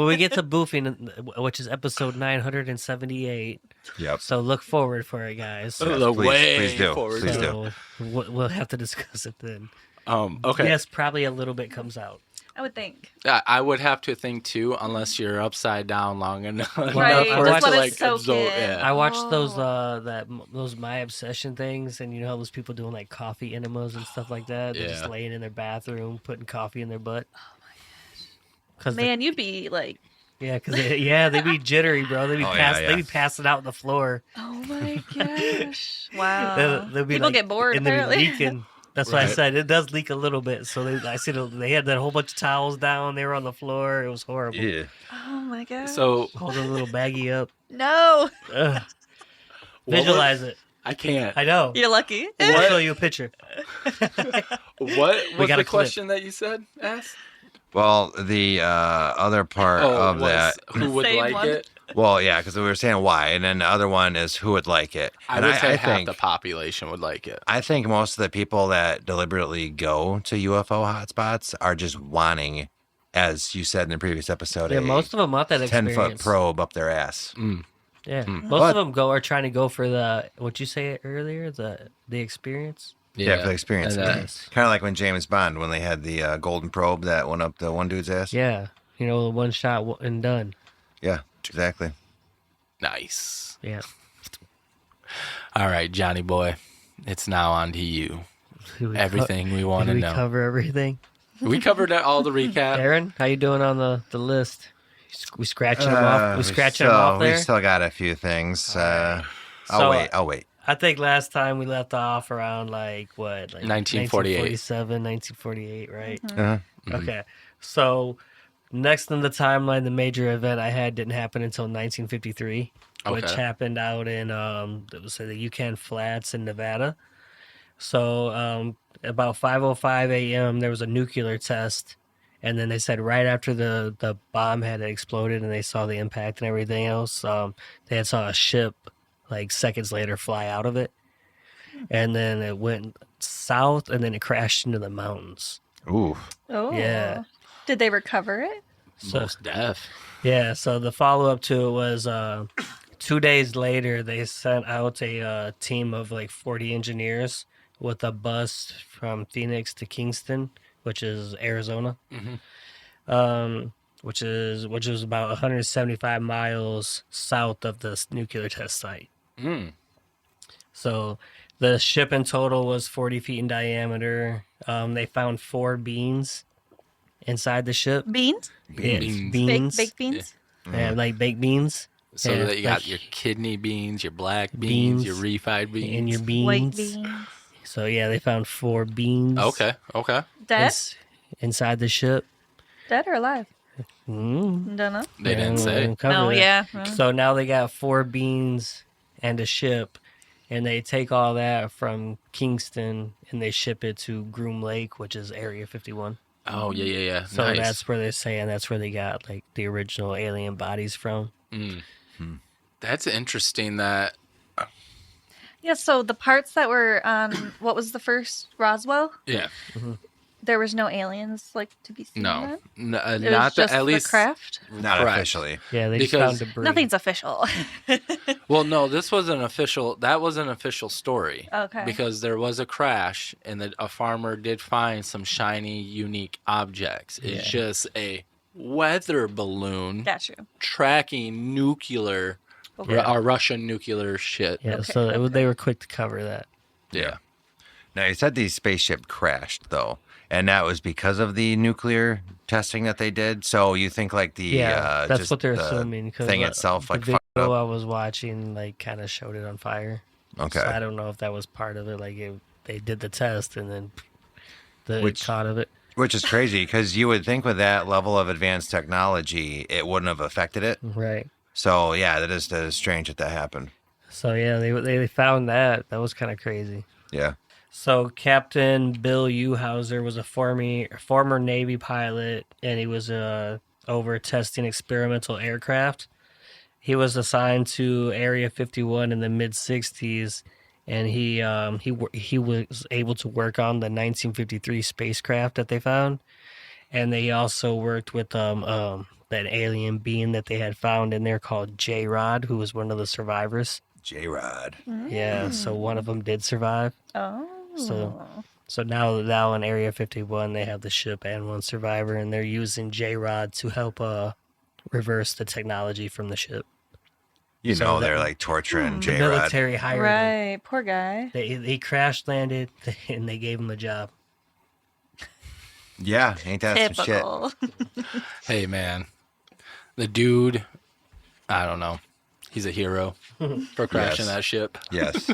we get to boofing, which is episode 978. Yep. So look forward for it, guys. Look please, way please do. forward. Please do. So we'll have to discuss it then. Okay. Yes, probably a little bit comes out. I would think. Yeah, I would have to think too, unless you're upside down long enough. Right, enough just to, let it like, soak absorb. in. Yeah. I watched those Oh. those My Obsession things, and you know how those people doing like coffee enemas and stuff like that. They're just Yeah. laying in their bathroom, putting coffee in their butt. Cause Man, you'd be like, because they be jittery, bro. They be Oh, yeah, they be passing out on the floor. oh my gosh. Wow. They'll be People like, get bored, and they'll be apparently. leaking. That's why I Right. said it does leak a little bit. So they had that whole bunch of towels down. They were on the floor. It was horrible. Yeah. Oh my gosh. So Holding a little baggie up. No. Ugh. What Visualize it. I can't. I know. You're lucky. I'll show you a picture. What was got the a clip. question that you said? Ask. Well, the other part of that. Who would Same like one. it? Well, yeah, because we were saying why, and then the other one is who would like it. I And would say half think the population would like it. I think most of the people that deliberately go to UFO hotspots are just wanting, as you said in the previous episode, Yeah, a most of them want that 10-foot experience. probe up their ass. Yeah, Mm. most But- of them are trying to go for the what you say earlier, the experience. Yeah, for the experience. And, Kind of like when James Bond, when they had the golden probe that went up the one dude's ass. Yeah, you know, one shot and done. Yeah, exactly. nice. Yeah. All right, Johnny boy, it's now on to you. Did we Everything we co- want to did we know. cover everything? We covered all the recap. Aaron, how you doing on the list? We scratching them off. We scratching them off there. We still got a few things. right. I'll So, wait. I think last time we left off around like 1948. 1947, 1948, right? Uh-huh. Okay. So next in the timeline, the major event I had didn't happen until 1953, which Okay. happened out in it was the Yukon Flats in Nevada. So about 5:05 a.m. there was a nuclear test, and then they said right after the bomb had exploded and they saw the impact and everything else, they had saw a ship like seconds later fly out of it, and then it went south and then it crashed into the mountains. Ooh. Oh. Yeah. Did they recover it? So Most deaf. yeah, so the follow up to it was 2 days later they sent out a team of like 40 engineers with a bus from Phoenix to Kingston, which is Arizona. Which is about 175 miles south of the nuclear test site. Mm. So the ship in total was 40 feet in diameter. They found 4 beans inside the ship. Beans? Yeah, Beans. beans. Baked beans? Yeah, like baked beans. So Yeah, that you got like your kidney beans, your black beans, beans your refried beans. and your White beans. beans. So yeah, they found 4 beans. Okay. Dead? Inside the ship. Dead or alive? Mm. Don't know. They didn't say. No, yeah. So now they got 4 beans and a ship, and they take all that from Kingston and they ship it to Groom Lake, which is Area 51. Oh, yeah. So Nice. that's where they're saying that's where they got like the original alien bodies from. That's interesting that Yeah, so the parts that were on, what was the first? Roswell? yeah. There was no aliens like to be seen No. then? It Not was the, just at least the craft? Not Correct. officially. Yeah, they just Because found debris. Nothing's official. Well, no, this was an official. That was an official story. Okay. Because there was a crash, and a farmer did find some shiny, unique objects. It's just a weather balloon Got you. tracking nuclear, Okay. Russian nuclear shit. Yeah, Okay, so okay. they were quick to cover that. Yeah. Now, you said the spaceship crashed, though, and that was because of the nuclear testing that they did. So you think like the That's just what they're the assuming. 'Cause thing the- itself the like video fucked up? I was watching like kind of showed it on fire. Okay. So I don't know if that was part of it. Like they did the test and then the Which- caught of it. Which is crazy because you would think with that level of advanced technology, it wouldn't have affected it. Right. So yeah, that is strange that happened. So yeah, they found that. That was kind of crazy. Yeah. So Captain Bill Uhauser was a former Navy pilot, and he was over testing experimental aircraft. He was assigned to Area 51 in the mid '60s, and he was able to work on the 1953 spacecraft that they found, and they also worked with that alien being that they had found in there called J-Rod, who was one of the survivors. J-Rod. Yeah, so one of them did survive. Oh. So So now in Area 51, they have the ship and one survivor, and they're using J-Rod to help reverse the technology from the ship. You So know that- they're like torturing The J-Rod. military hired him. Right, poor guy. He crash landed, and they gave him a job. Yeah, ain't that some shit? Typical. Hey, man. The dude, I don't know. He's a hero for crashing Yes. that ship. Yes.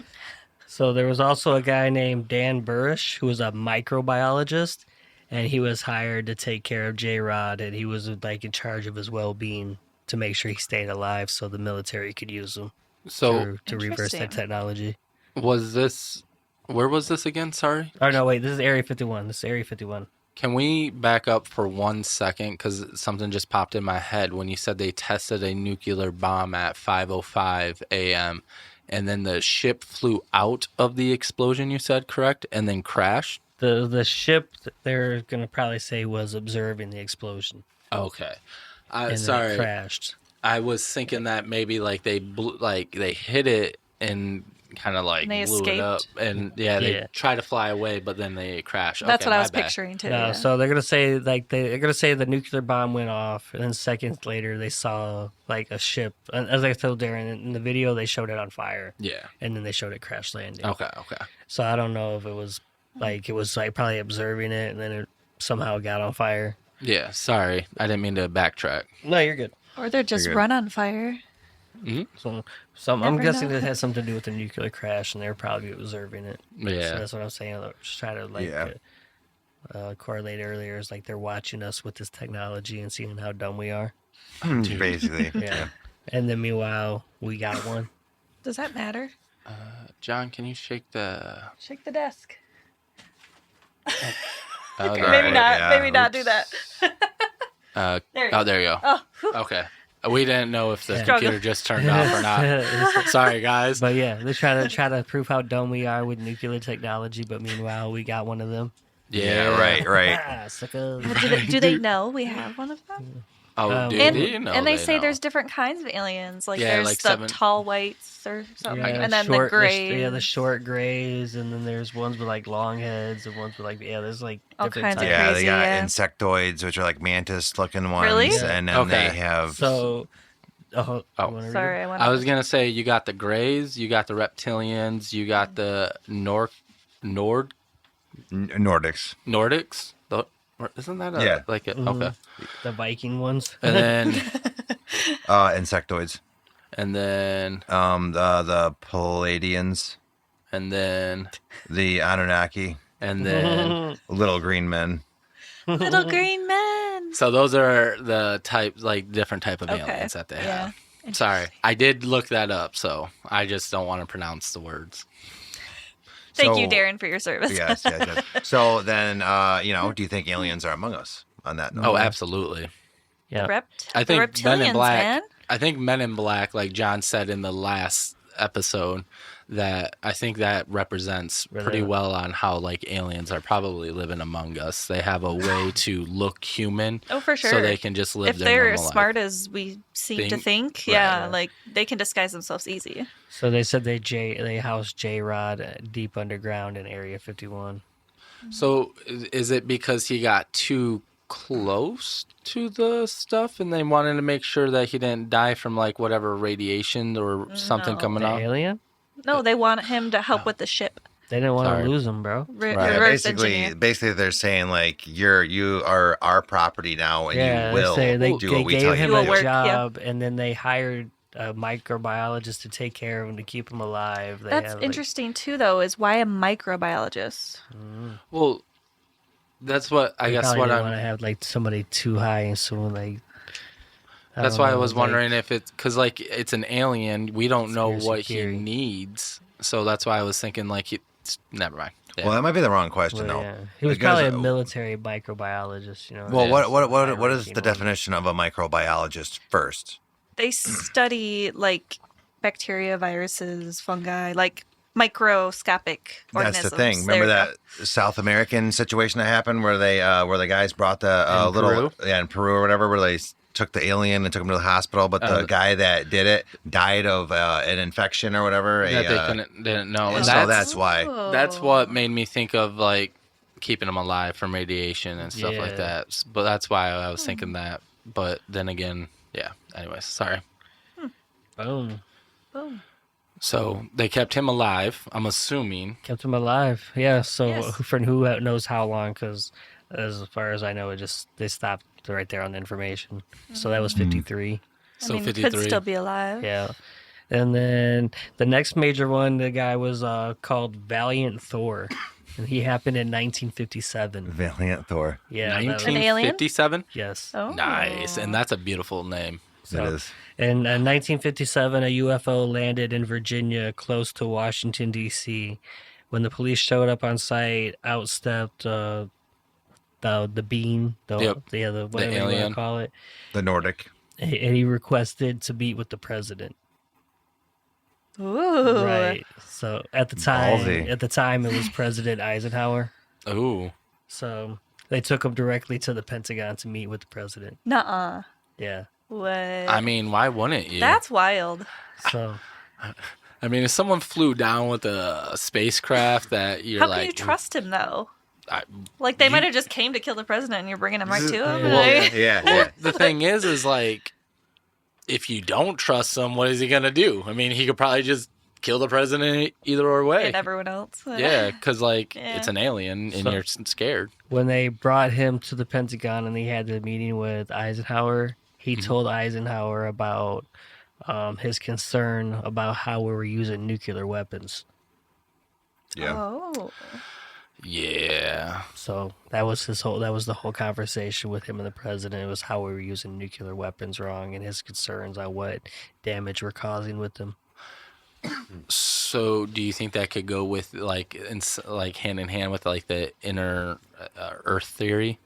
So there was also a guy named Dan Burish who was a microbiologist, and he was hired to take care of J-Rod, and he was like in charge of his well-being to make sure he stayed alive so the military could use him So, to reverse that Interesting. technology. where was this again? Sorry. Oh, no, wait, this is Area 51. This is Area 51. Can we back up for 1 second? Because something just popped in my head when you said they tested a nuclear bomb at 5:05 a.m. and then the ship flew out of the explosion, you said, correct? And then crashed? The ship, they're going to probably say, was observing the explosion. Okay. And then it Sorry. crashed. I was thinking that maybe like they they hit it and kind of like They blew it up. escaped? And they Yeah. try to fly away, but then they crash. That's Okay, what I my was bad. picturing too. No, yeah. so they're gonna say the nuclear bomb went off, and then seconds later they saw like a ship. And as I told Daren in the video, they showed it on fire, Yeah. and then they showed it crash landing. Okay. So I don't know if it was like probably observing it, and then it somehow got on fire. Yeah. Sorry. I didn't mean to backtrack. No, you're good. Or they're just good. run on fire. So I'm Never guessing know. it has something to do with the nuclear crash, and they're probably observing it. So Yeah. that's what I'm saying. Like, just try to correlate earlier. Is like they're watching us with this technology and seeing how dumb we are. Basically. Yeah. And then meanwhile, we got one. Does that matter? John, can you shake the... Shake the desk. Oh, Maybe there- Maybe Right, not. yeah. Maybe not do that. There you go. Oh, there you go. Oh, whew. Okay. We didn't know if the Yeah. computer just turned off or not. Sorry, guys. But yeah, they try to prove how dumb we are with nuclear technology. But meanwhile, we got one of them. Yeah, right. Ah, suckers. Well, do they know we have one of them? Oh, dude, And, you know and they say know. there's different kinds of aliens. Like Yeah, there's like the 7 tall whites or something, Yeah, and then short, the grays. the short grays, and then there's ones with like long heads, and ones with like there's like All different kinds of types. Yeah, they crazy, got yeah. insectoids, which are like mantis-looking ones, Really? and then Okay. they have. So, Oh, you wanna read it? Sorry, I I was gonna say you got the Greys, you got the Reptilians, you got the Nordics. Isn't that Yeah. like a, Mhm. okay? The Viking ones. And then Insectoids. and then The Palladians, the Anunnaki, and then little green men. Little green men. so those are the different type of Okay. aliens that they Yeah. have. Sorry, I did look that up, so I just don't want to pronounce the words. Thank you, So- Daren, for your service. Yes. So then, do you think aliens are among us on that note? Oh, absolutely. Yeah. I The think Men in reptilians, Black. man. I think Men in Black, like John said in the last episode, that I think that represents pretty well on how like aliens are probably living among us. They have a way to look human, Oh, for sure. so they can just live if their they're normal as life. smart as we seem to think, Right. yeah, like they can disguise themselves easy. So they said they housed J-Rod deep underground in Area 51. So is it because he got too close to the stuff and they wanted to make sure that he didn't die from like whatever radiation or something No. coming The off? alien? No, they want him to help with the ship. They didn't want Sorry. to lose him, bro. Right. Reverse basically, engineer. basically, they're saying like you are our property now, and Yeah, you will they do they what we gave tell him you will to a work, do. yeah. job, and then they hired a microbiologist to take care of him to keep him alive. They That's have, like- interesting too, though. Is why a microbiologist? Well, that's what I they guess probably what didn't I'm. want to have like somebody too high and someone like. That's why I was wondering if it's because like it's an alien, we don't know Conspiracy what he theory. needs, so that's why I was thinking like never mind. Yeah. Well, that might be the wrong question, Well, though. yeah. He was Because, probably a military microbiologist, you know. Well, Yeah. what is the Ranking one. definition of a microbiologist first? They study like bacteria, viruses, fungi, like microscopic organisms. That's the thing. There Remember you that South American situation that happened where where the guys brought the In little Peru? in Peru or whatever, where they took the alien and took him to the hospital, but the guy that did it died of an infection or whatever. that they didn't know. And so that's why. go. That's what made me think of like keeping them alive from radiation and stuff like Yeah. that. But that's why I was thinking that. But then again, yeah. Anyways, sorry. Boom. Boom. So they kept him alive, I'm assuming. Kept him alive. Yeah. So Yes. for who knows how long? Because as far as I know, they stopped right there on the information. So that was 53. So I mean, 53. could still be alive. Yeah. And then the next major one, the guy was called Valiant Thor, and he happened in 1957. Valiant Thor. Yeah. that was- An alien? 1957? yes. Oh. Nice. And that's a beautiful name. So, It is. In 1957, a UFO landed in Virginia close to Washington, D.C. When the police showed up on site, out stepped the being, Yep. whatever you want alien. to call it, The Nordic. and he requested to meet with the president. Ooh. Right. So at the Ballsy. time, it was President Eisenhower. Ooh. So they took him directly to the Pentagon to meet with the president. Nuh-uh. Yeah. What? I mean, why wouldn't you? That's wild. So I mean, if someone flew down with a spacecraft that you're How like... can you trust him, though? I- Like, they You- might have just came to kill the president and you're bringing him right to him. Yeah. Like- Yeah. The thing is like, if you don't trust him, what is he going to do? I mean, he could probably just kill the president either or way. And everyone else. Yeah, because, like, Yeah. it's an alien and So- you're scared. when they brought him to the Pentagon and he had the meeting with Eisenhower, he told Eisenhower about his concern about how we were using nuclear weapons. Yeah. Oh. Yeah. So that was the whole conversation with him and the president. It was how we were using nuclear weapons wrong and his concerns on what damage we're causing with them. So, do you think that could go with like hand in hand with like the inner Earth theory?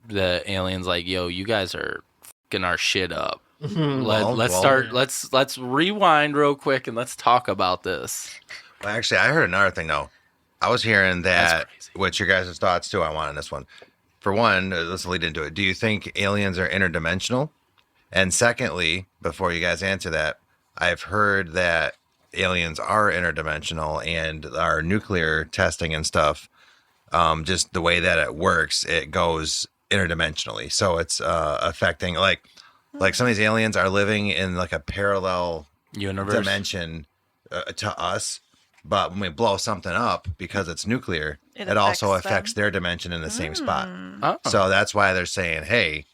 The aliens like, yo, you guys are fucking our shit up. Let's rewind real quick and let's talk about this. Well, actually, I heard another thing though. I was hearing that. That's crazy. What's your guys' thoughts too? I want on this one. For one, let's lead into it. Do you think aliens are interdimensional? And secondly, before you guys answer that, I've heard that aliens are interdimensional and our nuclear testing and stuff, just the way that it works, it goes interdimensionally. So it's affecting like some of these aliens are living in like a parallel Universe. dimension to us. But when we blow something up because it's nuclear, It it also affects affects them. their dimension in the same spot. Oh. So that's why they're saying, "Hey,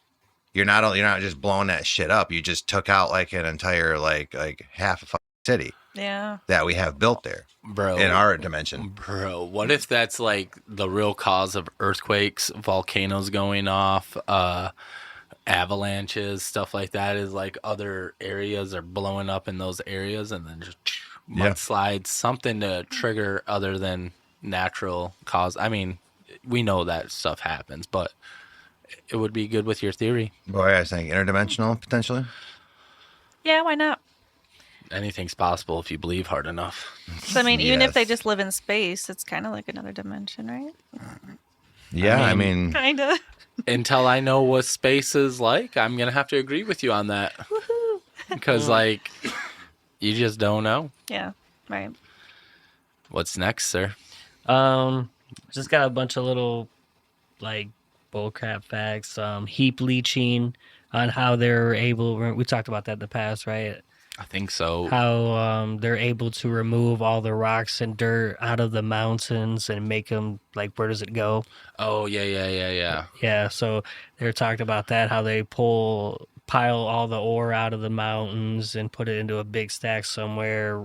you're not just blowing that shit up. You just took out like an entire like half a fucking city Yeah. that we have built there Bro. in our dimension." Bro, what if that's like the real cause of earthquakes, volcanoes going off, avalanches, stuff like that is like other areas are blowing up in those areas and then just mudslides, something to trigger other than natural cause. I mean, we know that stuff happens, but it would be good with your theory. Boy, I was thinking interdimensional potentially. Yeah, why not? Anything's possible if you believe hard enough. So, I mean, even if they Yes. just live in space, it's kind of like another dimension, right? Yeah, I mean- mean, Kind of. Until I know what space is like, I'm going to have to agree with you on that. Because, like, you just don't know. Yeah. Right. What's next, sir? Just got a bunch of little like bullcrap facts. Heap leaching on how they're able. We talked about that in the past, right? I think so. How they're able to remove all the rocks and dirt out of the mountains and make them like, where does it go? Oh, yeah. Yeah, so they're talking about that, how they pile all the ore out of the mountains and put it into a big stack somewhere,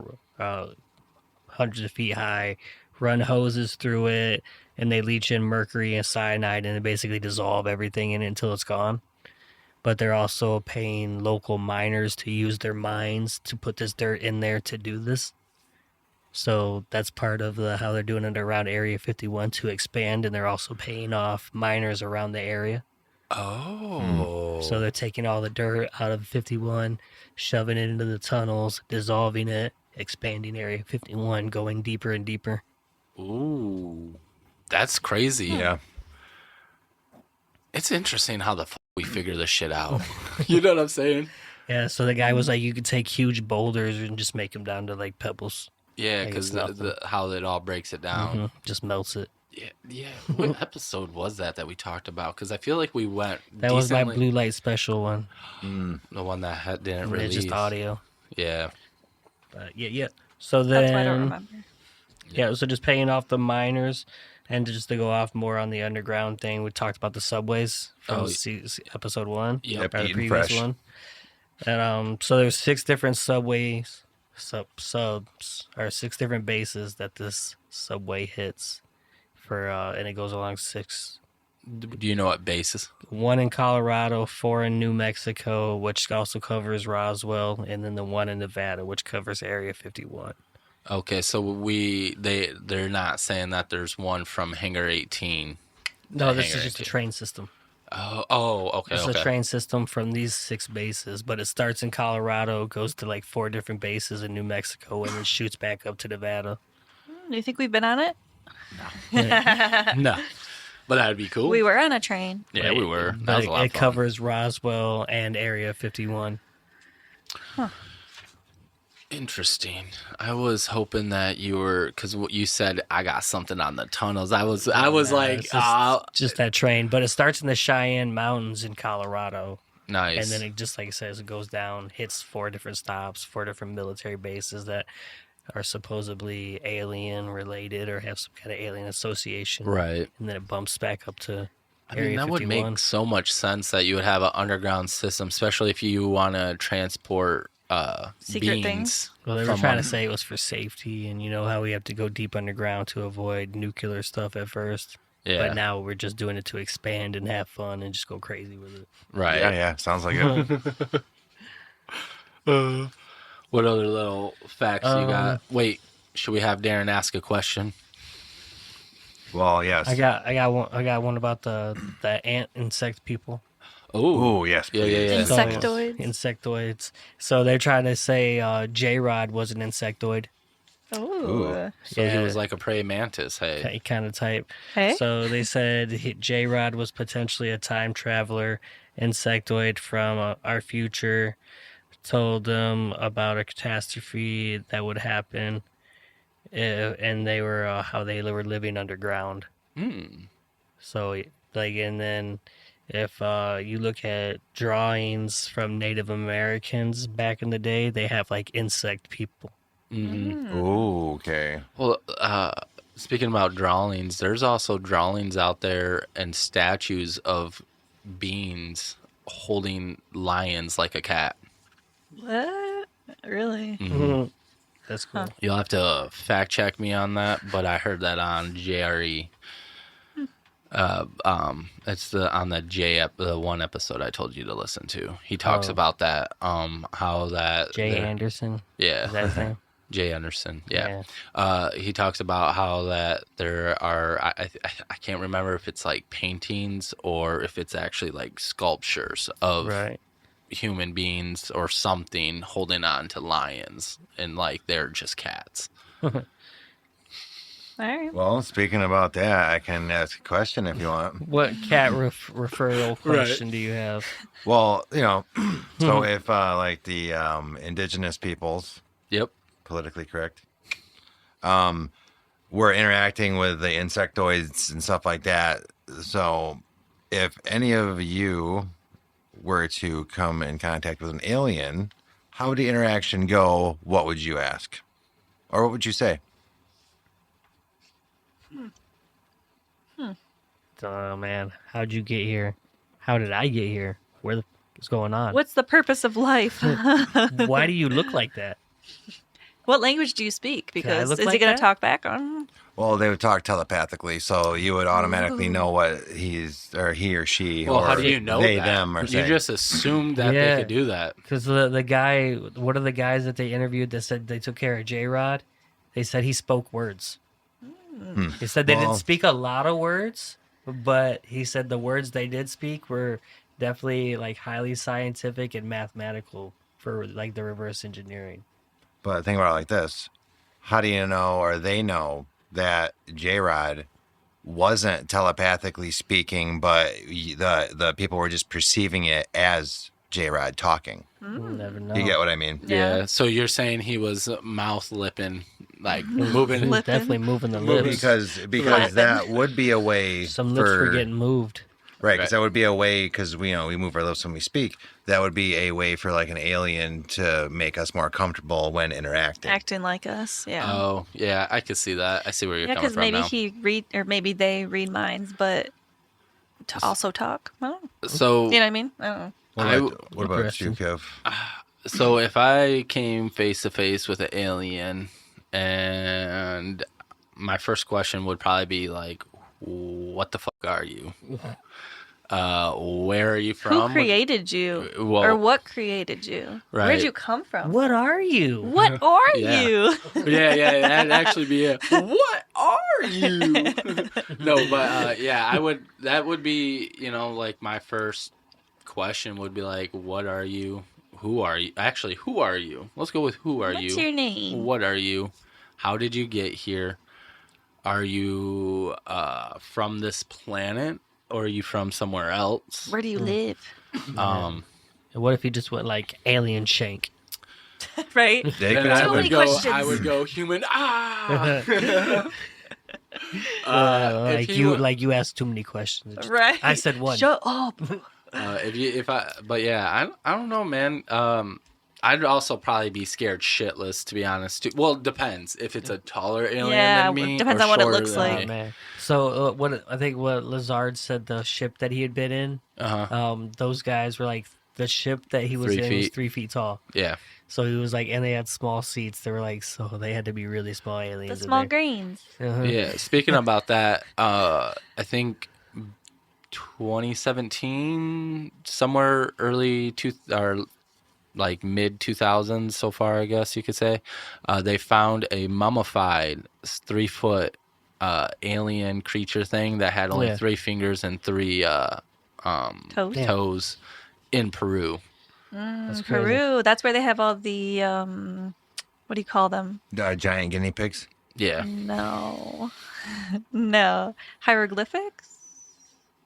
hundreds of feet high, run hoses through it, and they leach in mercury and cyanide and they basically dissolve everything in it until it's gone. But they're also paying local miners to use their mines to put this dirt in there to do this. So that's part of how they're doing it around Area 51 to expand, and they're also paying off miners around the area. Oh. So they're taking all the dirt out of 51, shoving it into the tunnels, dissolving it, expanding Area 51, going deeper and deeper. Ooh. That's crazy. yeah. It's interesting how the fuck we figure this shit out. You know what I'm saying? Yeah, so the guy was like, you could take huge boulders and just make them down to like pebbles. Yeah, Like because it's nothing. how it all breaks it down. Just melts it. Yeah. What episode was that we talked about? Because I feel like we went. That was my decently- blue light special one. The one that didn't It's release. just audio. Yeah. But yeah. So That's why I don't then, remember. yeah, so just paying off the miners, and just to go off more on the underground thing, we talked about the subways from episode 1, Yep, or the eating previous fresh. one. And so there's 6 different subways, subs, or 6 different bases that this subway hits for, and it goes along 6. Do you know what basis? 1 in Colorado, 4 in New Mexico, which also covers Roswell, and then the 1 in Nevada, which covers Area 51. Okay, so they're not saying that there's one from Hangar 18. No, to this Hangar is just a 18. train system. Okay. It's a train system from these 6 bases, but it starts in Colorado, goes to like 4 different bases in New Mexico, and then shoots back up to Nevada. Do you think we've been on it? No, but that'd be cool. We were on a train. Yeah, we were. That But was a lot it of fun. covers Roswell and Area 51. Interesting. I was hoping that you were, because what you said, I got something on the tunnels. I was like, It's just that train, but it starts in the Cheyenne Mountains in Colorado. nice. And then it just like it says, it goes down, hits 4 different stops, 4 different military bases that are supposedly alien related or have some kind of alien association. Right. And then it bumps back up to I mean, Area that would 51. make so much sense that you would have an underground system, especially if you want to transport Secret beans. things? Well, they were from trying one- to say it was for safety, and you know how we have to go deep underground to avoid nuclear stuff at first. Yeah. But now we're just doing it to expand and have fun and just go crazy with it. Right. Yeah, sounds like it. What other little facts you got? Wait, should we have Daren ask a question? Well, yes. I got one about the ant insect people. Oh, Ooh, yes. Yeah, please. yeah. Insectoids. Insectoids. So they're trying to say J-Rod was an insectoid. Oh. So he Yeah. was like a praying mantis. Hey. Kind of type. Hey? So they said J-Rod was potentially a time traveler insectoid from our future. Told them about a catastrophe that would happen, and they were how they were living underground. So like, and then if you look at drawings from Native Americans back in the day, they have like insect people. Ooh, okay. Well, speaking about drawings, there's also drawings out there and statues of beings holding lions like a cat. What? Really? That's cool. You'll have to fact check me on that, but I heard that on JRE. It's on the one episode I told you to listen to. He talks about that. How that Jay Anderson. Yeah. Is that his name? Jay Anderson, yeah. He talks about how that there are, I can't remember if it's like paintings or if it's actually like sculptures of Right. human beings or something holding on to lions, and like they're just cats. All right. Well, speaking about that, I can ask a question if you want. What cat referral question do you have? Well, so if like the indigenous peoples, Yep. politically correct, we're interacting with the insectoids and stuff like that. So if any of you were to come in contact with an alien, how would the interaction go? What would you ask? Or what would you say? Oh man, how'd you get here? How did I get here? What's going on? What's the purpose of life? Why do you look like that? What language do you speak? Because look is he like going that? to talk back on? Well, they would talk telepathically, so you would automatically know what he or she, Well, or how do you know they, that? them, are You saying. just assumed that Yeah. they could do that. Because the guy, one of the guys that they interviewed that said they took care of J-Rod, they said he spoke words. He said they Well- didn't speak a lot of words, but he said the words they did speak were definitely like highly scientific and mathematical for like the reverse engineering. But think about it like this. How do you know, or they know, that J-Rod wasn't telepathically speaking, but the people were just perceiving it as J-Rod talking? You never know. You get what I mean? Yeah. So you're saying he was mouth lipping like He was moving. definitely moving the lips. Because that would be a way Some lips were getting moved. right, because that would be a way, because we move our lips when we speak. That would be a way for like an alien to make us more comfortable when interacting. Acting like us. Yeah. Oh, yeah, I could see that. I see where you're Yeah, coming because from maybe now. he read, or maybe they read minds, but to also talk. I don't know. So, You know what I mean? I don't know. What about you, Kev? so if I came face to face with an alien, and my first question would probably be like, "What the fuck are you? Where are you from? Who created you? Well, Or what created you? Right. Where'd you come from? What are you? What are Yeah. you? yeah, that'd actually be it. What are you? No, but yeah, I would. That would be, like my first question would be like, "What are you? Who are you? Actually, who are you? Let's go with who are you? What's your name? What are you? How did you get here? Are you from this planet, or are you from somewhere else? Where do you live? Um, And what if he just went like alien shank? Right? They then could I have would many go. questions. I would go human. Ah. Like if you, would- like you asked too many questions. Right. I said one. Shut up. but yeah, I don't know, man. I'd also probably be scared shitless, to be honest. Too. Well, it depends if it's a taller alien Yeah, than me. depends or on what it shorter looks than like. me. Oh, man. So what Lazard said, the ship that he had been in, those guys were like, the ship that he was 3 in was feet. 3 feet tall. Yeah. So he was like, and they had small seats. They were like, so they had to be really small The aliens. in small there. greens. Uh-huh. Yeah. Speaking about that, I think 2017, somewhere or like mid 2000s so far, I guess you could say, they found a mummified 3-foot alien creature thing that had only 3 fingers and 3 Toes. toes in Peru. That's crazy. Peru. That's where they have all the, what do you call them? giant guinea pigs. Yeah. No. No. Hieroglyphics?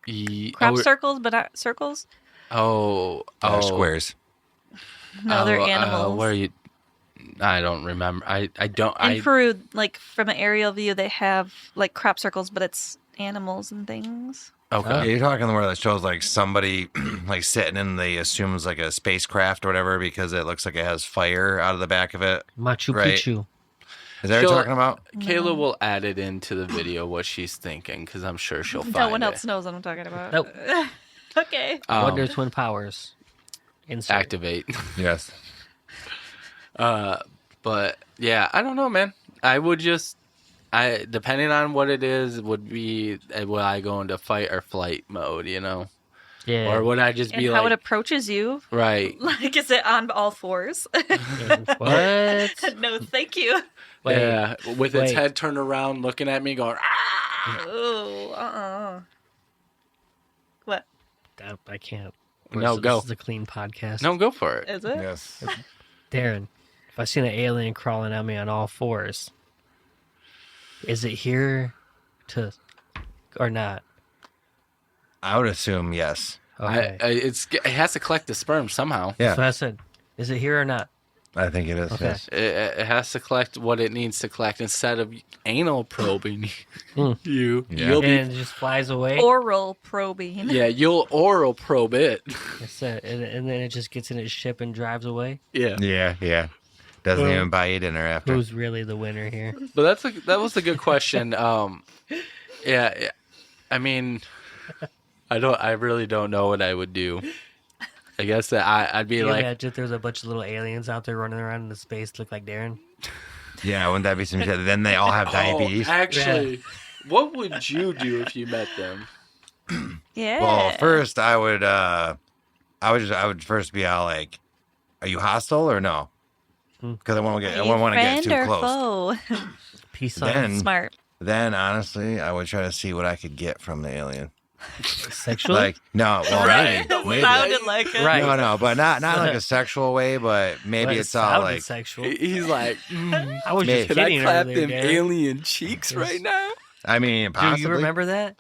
Ye- Crop oh, circles, but not circles? Squares. No, they're animals. Where are you? I don't remember. I don't. In Peru, like from an aerial view, they have like crop circles, but it's animals and things. Okay. Yeah, you're talking where that shows like somebody like sitting in the assumes like a spacecraft or whatever because it looks like it has fire out of the back of it. Machu Right. Picchu. Is that what you're talking about? Kayla will add it into the video what she's thinking because I'm sure she'll find No one it. else knows what I'm talking about. Nope. Okay. Wonder Twin Powers. Insert. Activate. Yes. But yeah, I don't know, man. I would just, depending on what it is, would be will I go into fight or flight mode, Yeah. or would I just And be how it like, approaches you, right? like is it on all fours? What? No, thank you. Wait, yeah, with its wait. head turned around, looking at me, going, ah! Oh, What? I can't. No, go. This is a clean podcast. No, go for it. Is it? Yes. Darren, if I seen an alien crawling at me on all fours, is it here to or not? I would assume yes. Okay. It has to collect the sperm somehow. Yeah, So I said, is it here or not? I think it is. Okay. Yes. It has to collect what it needs to collect instead of anal probing Mm. you. Yeah. You'll be And it just flies away. Oral probing. yeah. You'll oral probe it. That's it. And then it just gets in its ship and drives away. Yeah. Yeah. Doesn't even buy you dinner after. Who's really the winner here? But that was a good question. Yeah. I mean, I really don't know what I would do. I guess that I'd be Can you like, imagine if there's a bunch of little aliens out there running around in the space look like Darren? Yeah, wouldn't that be some shit? Then they all have diabetes. Oh, actually, what would you do if you met them? Yeah. Well, first I would first be all like, "Are you hostile or no?" Because I wouldn't want to get too Friend or close. foe? Peace Then- sign. Smart. Then honestly, I would try to see what I could get from the alien. Sexual? Like no, well maybe. Sounded like it. Right. No, but not like a sexual way, but maybe Well, it it's all sounded like sexual. He's like, I was Maybe. just can I kidding clap earlier, them Darren. alien cheeks right now? I mean, possibly. Do you remember that?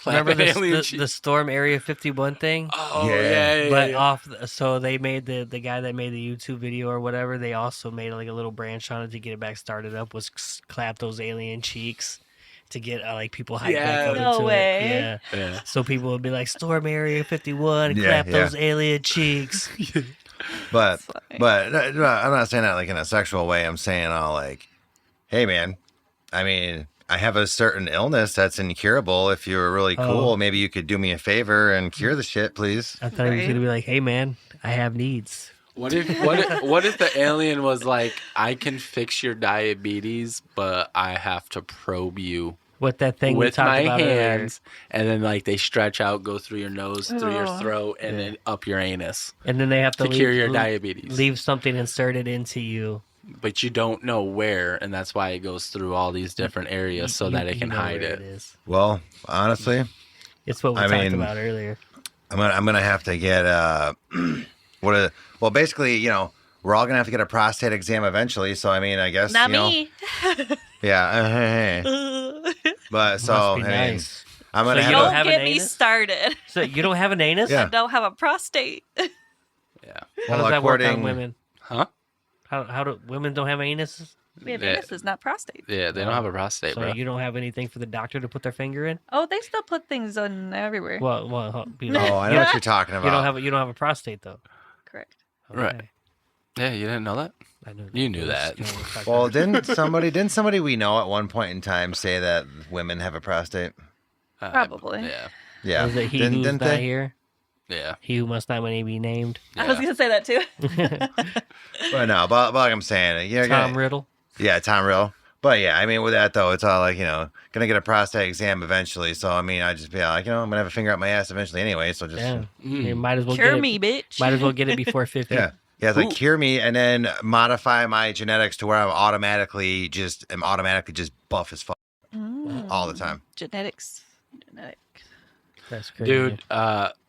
remember clapping alien cheeks. the Storm Area 51 thing? Oh Yeah. yeah. But so they made the guy that made the YouTube video or whatever. They also made like a little branch on it to get it back started up. Was clap those alien cheeks to get like people hyped back up No into way. it. Yeah. Yeah. So people would be like Storm Area 51, Yeah, clap yeah. those alien cheeks. But funny. but no, I'm not saying that like in a sexual way. I'm saying all like, hey man, I mean, I have a certain illness that's incurable. If you were really cool, maybe you could do me a favor and cure the shit, please. I thought he was Right. gonna be like, "Hey man, I have needs." What if the alien was like, I can fix your diabetes, but I have to probe you What that thing we with talked my about earlier. hands, and then like they stretch out, go through your nose, through your Ugh. throat, and then up your anus And then they have to to cure your diabetes. leave something inserted into you. But you don't know where, and that's why it goes through all these different areas so that it can know hide where it. is. Well, honestly, It's what we I talked mean, about earlier. I'm gonna have to get well, basically, we're all gonna have to get a prostate exam eventually. So I mean, I guess Not me. yeah. But so Must be I mean, nice. I'm gonna So have you to, don't have Don't an get me anus? started. So you don't have an anus? Yeah. I don't have a prostate. Yeah. How well, does that work on according- women? Huh? How do women don't have anuses? We have Yeah. anuses, not prostate. Yeah, they don't have a prostate, So bro. you don't have anything for the doctor to put their finger in? Oh, they still put things on everywhere. Well, you Oh, I know what you're talking about. you don't have a prostate though. Correct. Right. Okay. Yeah, you didn't know that? I know You knew that. Well, didn't somebody we know at one point in time say that women have a prostate? Probably. Yeah. Yeah, Is it he didn't, who's didn't not they? here? Yeah. He who must not be named. I was Yeah. gonna say that too. But no, but like I'm saying, Tom Riddle. yeah, Tom Riddle. But yeah, I mean, with that though, it's all like gonna get a prostate exam eventually. So I mean, I just be like, I'm gonna have a finger up my ass eventually anyway. So just Yeah. Mm. You might as well Cure get me, it. bitch. Might as well get it before 50. yeah. Yeah, it's like Ooh. cure me and then modify my genetics to where I'm automatically just buff as fuck all the time. Genetics. That's crazy. Dude,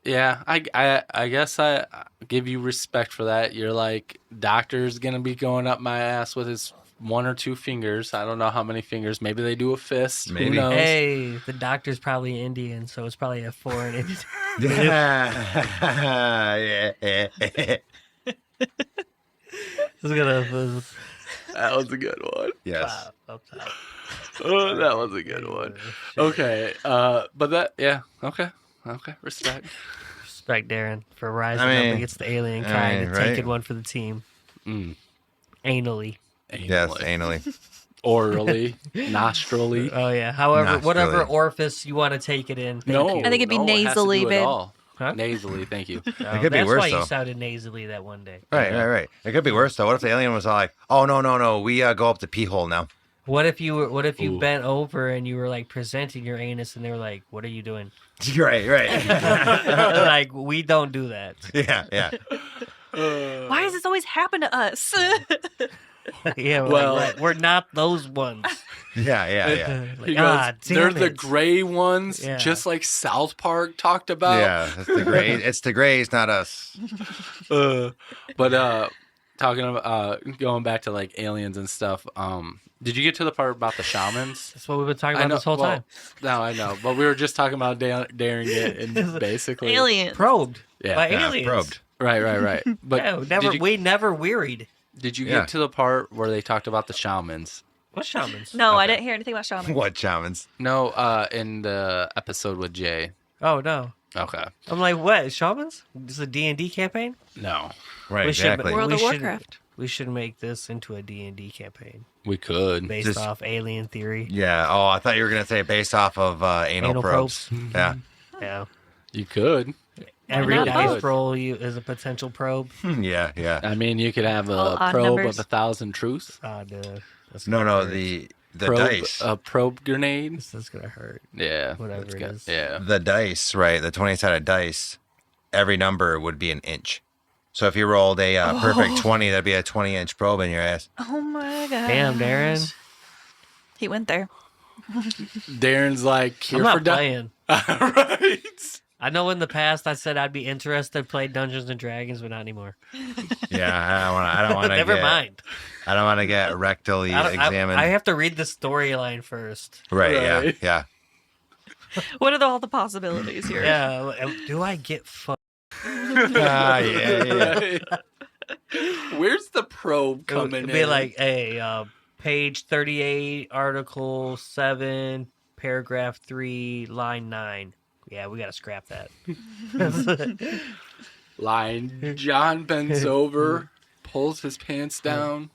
yeah, I guess I give you respect for that. You're like, doctor's gonna be going up my ass with his 1 or 2 fingers. I don't know how many fingers. Maybe they do a fist. Maybe. Who knows? Hey, the doctor's probably Indian, so it's probably a foreign Indian. Yeah. It's gonna That was a good one. Yes. up top. Oh, that was a good one. Okay, but that, yeah, okay, respect. Respect Daren for rising I mean, up against the alien I kind mean, and right? taking one for the team. Mm. Anally. Yes, Anally. anally. Orally, nostrily. Oh yeah. However, Nostrily. whatever orifice you want to take it in. Thank No, you. I think it'd be no, it has to nasally, do it babe. all. Huh? Nasally, thank you. Oh, It could be that's worse, why you though. sounded nasally that one day. Right. It could be worse though. What if the alien was all like, "Oh no, we go up the pee hole now." What if you Ooh. bent over and you were like presenting your anus and they were like, "What are you doing?" Right. Like, we don't do that. yeah. Why does this always happen to us? Yeah, Well- right. We're not those ones. Yeah. Like, He ah, goes, they're damn the it. gray ones, Yeah. just like South Park talked about. Yeah, it's the gray. It's the grays, not us. But talking about going back to like aliens and stuff. Did you get to the part about the shamans? That's what we've been talking about this whole time. No, I know, but we were just talking about daring it and basically Aliens. Probed Yeah. by Yeah, aliens. probed. Right. But Yeah, did you, we never wearied. did you Yeah. get to the part where they talked about the shamans? What shamans? No, I Okay. didn't hear anything about shaman. What shamans? No, in the episode with Jay. Oh no. Okay. I'm like, what? Shamans? This is a D&D campaign? No, Right, We should- exactly. World we of should- Warcraft. We should make this into a D&D campaign we could. based Just- off alien theory. Yeah. Oh, I thought you were gonna say based off of anal Anal probes. probes. Yeah. Yeah. You could. Every not dice both? roll is a potential probe. Yeah. I mean, you could have All a odd probe numbers. of 1,000 truths. Oh, dude. That's No, gonna hurt. the probe, dice. A probe grenade. This is gonna hurt. Yeah. Whatever that's it good. is. Yeah. The dice, right? The 20-sided dice. Every number would be an inch. So if you rolled a perfect 20, that'd be a 20-inch probe in your ass. Oh my god. Damn, Daren. He went there. Daren's like, I'm here not for playing. right. I know in the past I said I'd be interested to play Dungeons and Dragons, but not anymore. Yeah, I don't want to. Never mind. I don't want to get rectally I examined. have to read the storyline first. Right. Right. Yeah. What are all the possibilities here? Yeah, do I get fucked? Yeah. Where's the probe It coming would in? be like, hey, page 38, article 7, paragraph 3, line 9. Yeah, we got to scrap that. Line, John bends over, pulls his pants down,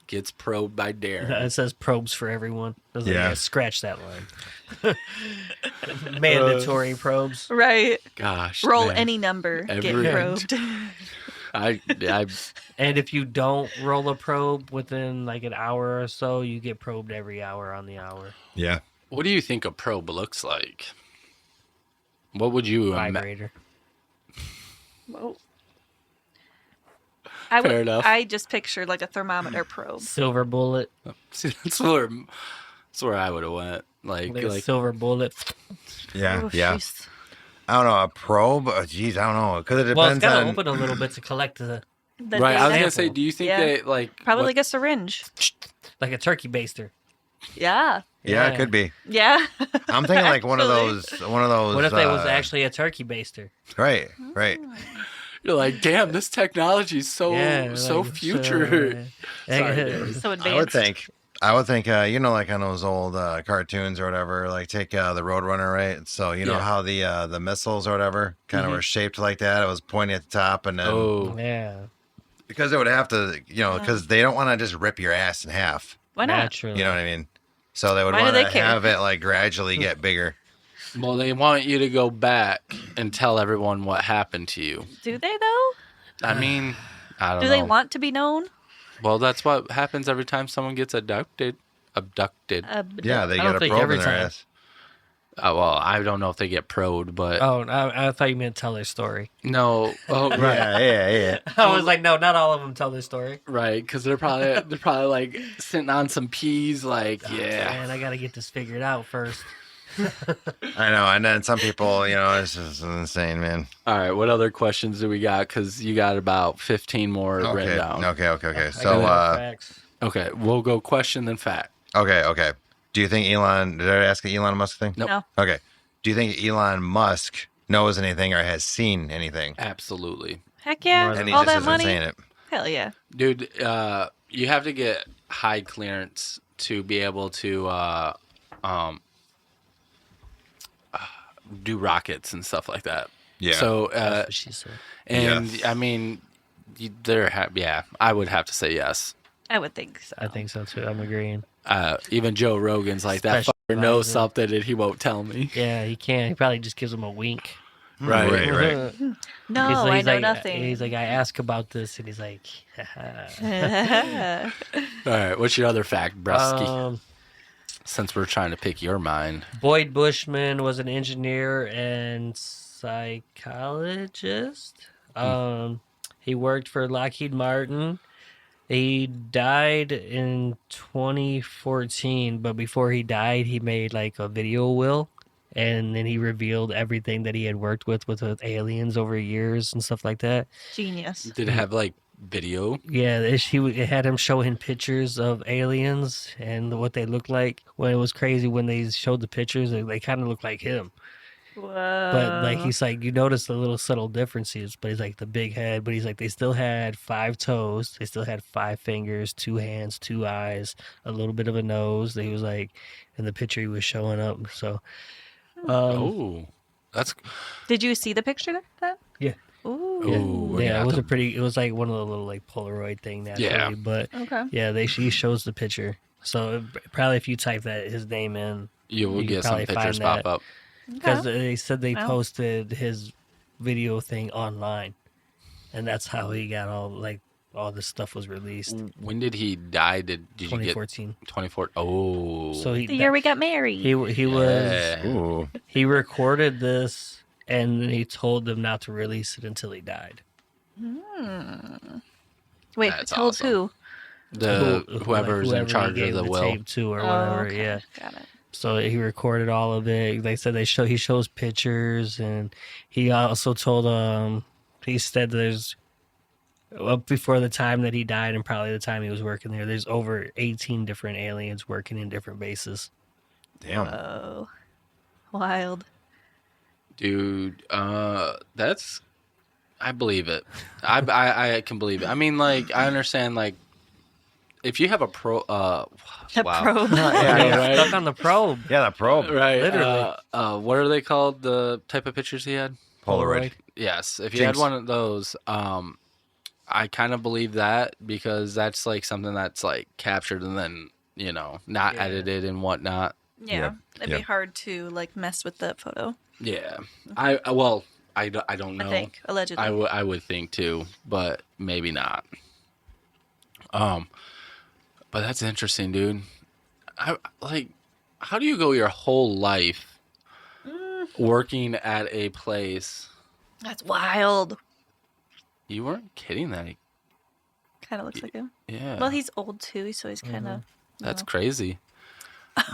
gets probed by It Daren. says probes for everyone. I was like, Yeah. yeah, scratch that line. Mandatory probes. Right. Gosh, Roll man. any number. Get Every- probed. I And if you don't roll a probe within like an hour or so, you get probed every hour on the hour. Yeah. What do you think a probe looks like? What would you imagine? Vibrator. Whoa. Fair enough. I just pictured like a thermometer probe. Silver bullet. See, that's where I would have went. Like a silver bullet. Yeah. Oh, Yeah. jeez. I don't know. A probe? Oh, geez, I don't know. Because it Well, it's depends got to on. open a little bit to collect the The right. I was data. gonna say, do you think Yeah. they like Probably what- like a syringe. like a turkey baster. Yeah. Yeah, it could be. Yeah. I'm thinking like one of Actually. those. What if it was actually a turkey baster? Right. Right. you're like, damn, this technology is so Yeah, so like, future. Sorry, uh, Dave. So advanced. I would think, like on those old cartoons or whatever, like take the Roadrunner, right? So you know Yeah. how the missiles or whatever kind of were shaped like that. It was pointing at the top, and then Oh, yeah, because it would have to, because they don't want to just rip your ass in half. Why not? naturally. You know what I mean? So they would Why do want they to care? have it like gradually get bigger. well, they want you to go back and tell everyone what happened to you. Do they though? I mean, I don't Do know. they want to be known? Well, that's what happens every time someone gets abducted. Yeah, they I don't get a think probe every in their time. ass. Well, I don't know if they get probed, but Oh, I thought you meant tell their story. no. Oh, right. Yeah. I was like, no, not all of them tell their story. Right, because they're probably like sitting on some peas, like Man, I gotta get this figured out first. I know. And then some people, it's just insane, man. All right, what other questions do we got? Because you got about 15 more written Okay. down. Okay. I So, got facts. Okay, we'll go question then fact. okay. Do you think did I ask the Elon Musk thing? Nope. No. Okay. Do you think Elon Musk knows anything or has seen anything? Absolutely, Heck yeah. More than- And he All just that isn't money. saying it. Hell yeah. dude. You have to get high clearance to be able to do rockets and stuff like that. Yeah. So, That's what she said. and Yes. I mean, I would have to say yes. I would think so. I think so too. I'm agreeing. Even Joe Rogan's like that fucker knows Specializes. something and he won't tell me. Yeah, he can't. He probably just gives him a wink. Right. Right. No, He's like- I he's know like- nothing. He's like, I ask about this, and he's like, All right. What's your other fact, Brusky? um, Since we're trying to pick your mind. Boyd Bushman was an engineer and psychologist. He worked for Lockheed Martin. He died in 2014, but before he died, he made like a video will, and then he revealed everything that he had worked with aliens over years and stuff like that. Genius. Did it have like video? Yeah, it had him showing pictures of aliens and what they looked like. When it was crazy when they showed the pictures, they kind of looked like him. Whoa. But like he's like, you notice the little subtle differences. But he's like the big head. But he's like, they still had 5 toes. They still had 5 fingers, 2 hands, 2 eyes, a little bit of a nose. He was like, in the picture he was showing up. So, Oh, that's Did you see the picture then? Yeah. Ooh. yeah, Ooh, we're yeah, gonna it was have a pretty. It was like one of the little like Polaroid thing naturally. Yeah. But Okay. yeah, he shows the picture. So probably if you type his name in, you will You get can some probably pictures find pop up. because Okay. they said they Well. posted his video thing online, and that's how he got all this stuff was released. When did he die? Did you get 2014. 24? Oh, So The year we got married. he was Yeah. Ooh. he recorded this, and then he told them not to release it until he died. Wait, That's told awesome. who? Whoever's in whoever he charge of gave the will. tape to or Oh, whatever. okay. Yeah. Got it. So he recorded all of it. They said he shows pictures, and he also told he said there's up before the time that he died and probably the time he was working there's over 18 different aliens working in different bases. Damn. Oh. Wild. Dude, that's I believe it. I can believe it. I mean, like, I understand, like, if you have a A wow. probe. Yeah, right. Stuck on the probe. Yeah, the probe. Right. Literally. What are they called? The type of pictures he had? Polaroid. Yes. If you had Jinx. one of those, I kind of believe that because that's like something that's like captured and then, not Yeah. edited and whatnot. Yeah. It'd Yeah. be hard to like mess with the photo. Yeah. I don't know. I think allegedly. I would think too, but maybe not. But that's interesting, dude. How do you go your whole life working at a place? That's wild. You weren't kidding that. Kind of looks like him. Yeah. Well, he's old too, so he's kind of. That's crazy.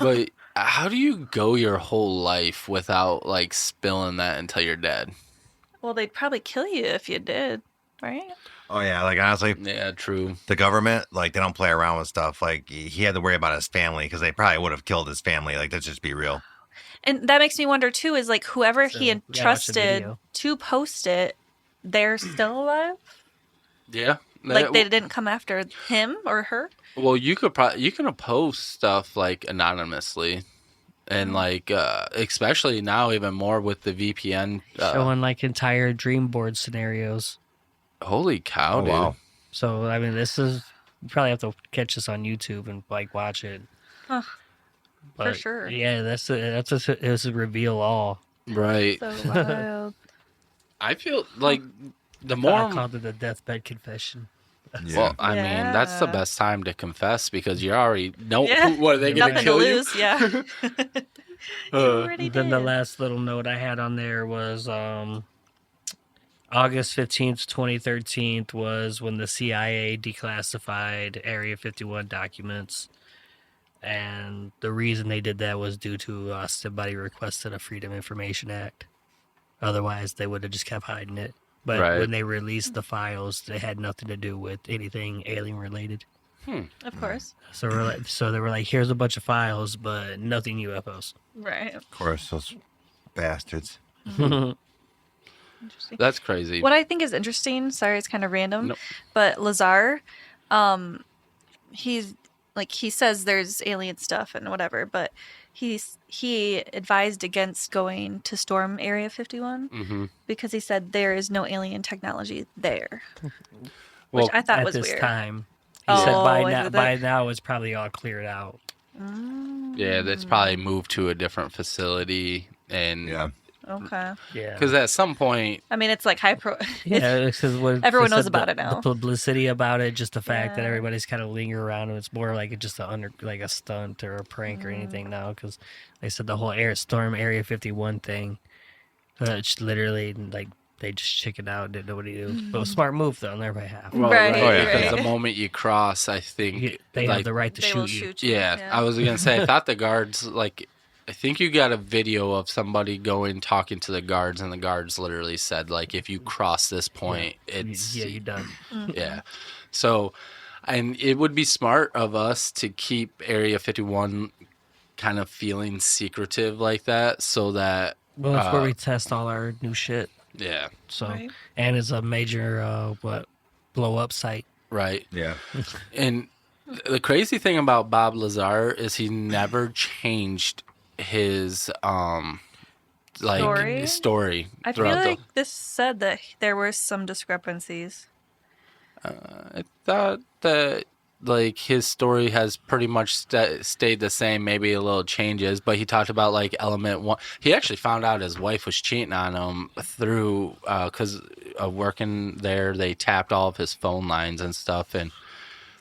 But how do you go your whole life without like spilling that until you're dead? Well, they'd probably kill you if you did, right? Oh yeah, like honestly, Yeah, true. the government, like they don't play around with stuff. Like he had to worry about his family because they probably would have killed his family. Like let's just be real. And that makes me wonder too. Is like whoever So, he we gotta watch the entrusted video. to post it, they're still alive. Yeah. Like they didn't come after him or her. Well, you can post stuff like anonymously, and like especially now even more with the VPN. Showing like entire dream board scenarios. Holy cow, Oh, dude! wow. So I mean, this is you probably have to catch this on YouTube and like watch it. Huh. But, sure. Yeah, that's a reveal all. Right. So wild. I feel like the I more. called it a deathbed confession. Yeah. Well, I mean, that's the Yeah. best time to confess because you already know Yeah. what are they going Nothing to kill you? lose. Yeah. You already Then the did. last little note I had on there was August 15th, 2013 was when the CIA declassified Area 51 documents. And the reason they did that was due to somebody requested a Freedom Information Act. Otherwise, they would have just kept hiding it. But Right. when they released the files, they had nothing to do with anything alien related. Of course. So they were like, here's a bunch of files, but nothing UFOs. Right. Of course, those bastards. Interesting. That's crazy. What I think is interesting, sorry, it's kind of random, Nope. but Lazar, he's like he says there's alien stuff and whatever, but he advised against going to storm Area 51 Mm-hmm. because he said there is no alien technology there, Well, which I thought At was this weird. time, he Oh, said is it by that? now it's probably all cleared out. yeah, that's probably moved to a different facility, and Yeah. Okay. Yeah, because at some point, I mean, it's like high pro. yeah, because Everyone knows about it now. The publicity about it, just the fact that Yeah. everybody's kind of lingering around, and it's more like just like a stunt or a prank or anything now. Because they said the whole storm Area 51 thing, it's literally like they just chickened out and didn't know what to do. But it was a smart move though on their behalf. well, Right, Oh, yeah. because right. the moment you cross, I think They like, have the right to They will shoot you. shoot you. Yeah, I was gonna say. I thought the guards I think you got a video of somebody going talking to the guards, and the guards literally said like, if you cross this point, it's Yeah, you're done. yeah. So, and it would be smart of us to keep Area 51 kind of feeling secretive like that, so that Well, that's where we test all our new shit. yeah, So, Right. and it's a major blow up site. right. Yeah. And the crazy thing about Bob Lazar is he never changed his story I feel throughout like this said that there were some discrepancies. I thought that like his story has pretty much stayed the same, maybe a little changes, but he talked about like element one. He actually found out his wife was cheating on him through because of working there. They tapped all of his phone lines and stuff, and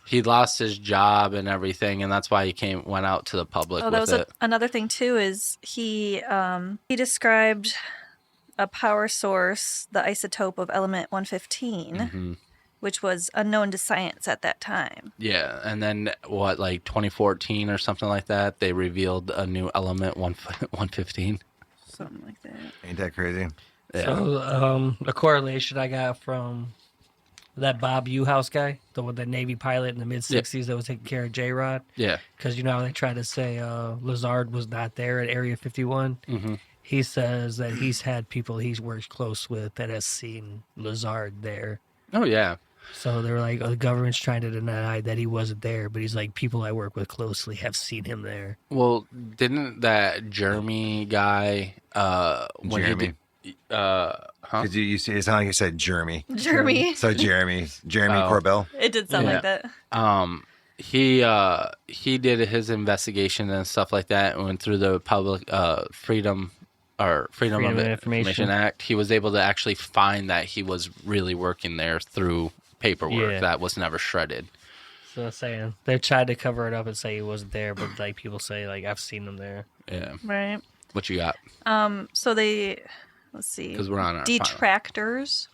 he lost his job and everything, and that's why he went out to the public Oh, that with was it. another thing too. Is he described a power source, the isotope of element 115, Mm-hmm. which was unknown to science at that time. Yeah, and then what, like 2014 or something like that, they revealed a new element 115. Something like that. Ain't that crazy? Yeah. So, the correlation I got from that Bob Uhouse guy, the Navy pilot in the mid 60s that was taking care of J-Rod, Yeah. because you know how they try to say Lazard was not there at Area 51. Mm-hmm. he says that he's had people he's worked close with that has seen Lazard there. Oh yeah. So they were like, oh, the government's trying to deny that he wasn't there, but he's like, people I work with closely have seen him there. Well, didn't that Jeremy guy when Jeremy. he did, huh? Because you see, it sounded like you said Jeremy. Jeremy. So Jeremy Corbell. It did sound like that. He did his investigation and stuff like that and went through the public Freedom of Information Act. He was able to actually find that he was really working there through paperwork that was never shredded. So I'm saying they tried to cover it up and say he wasn't there, but like people say, like I've seen him there. Yeah. Right. What you got? So let's see. 'Cause we're on our detractors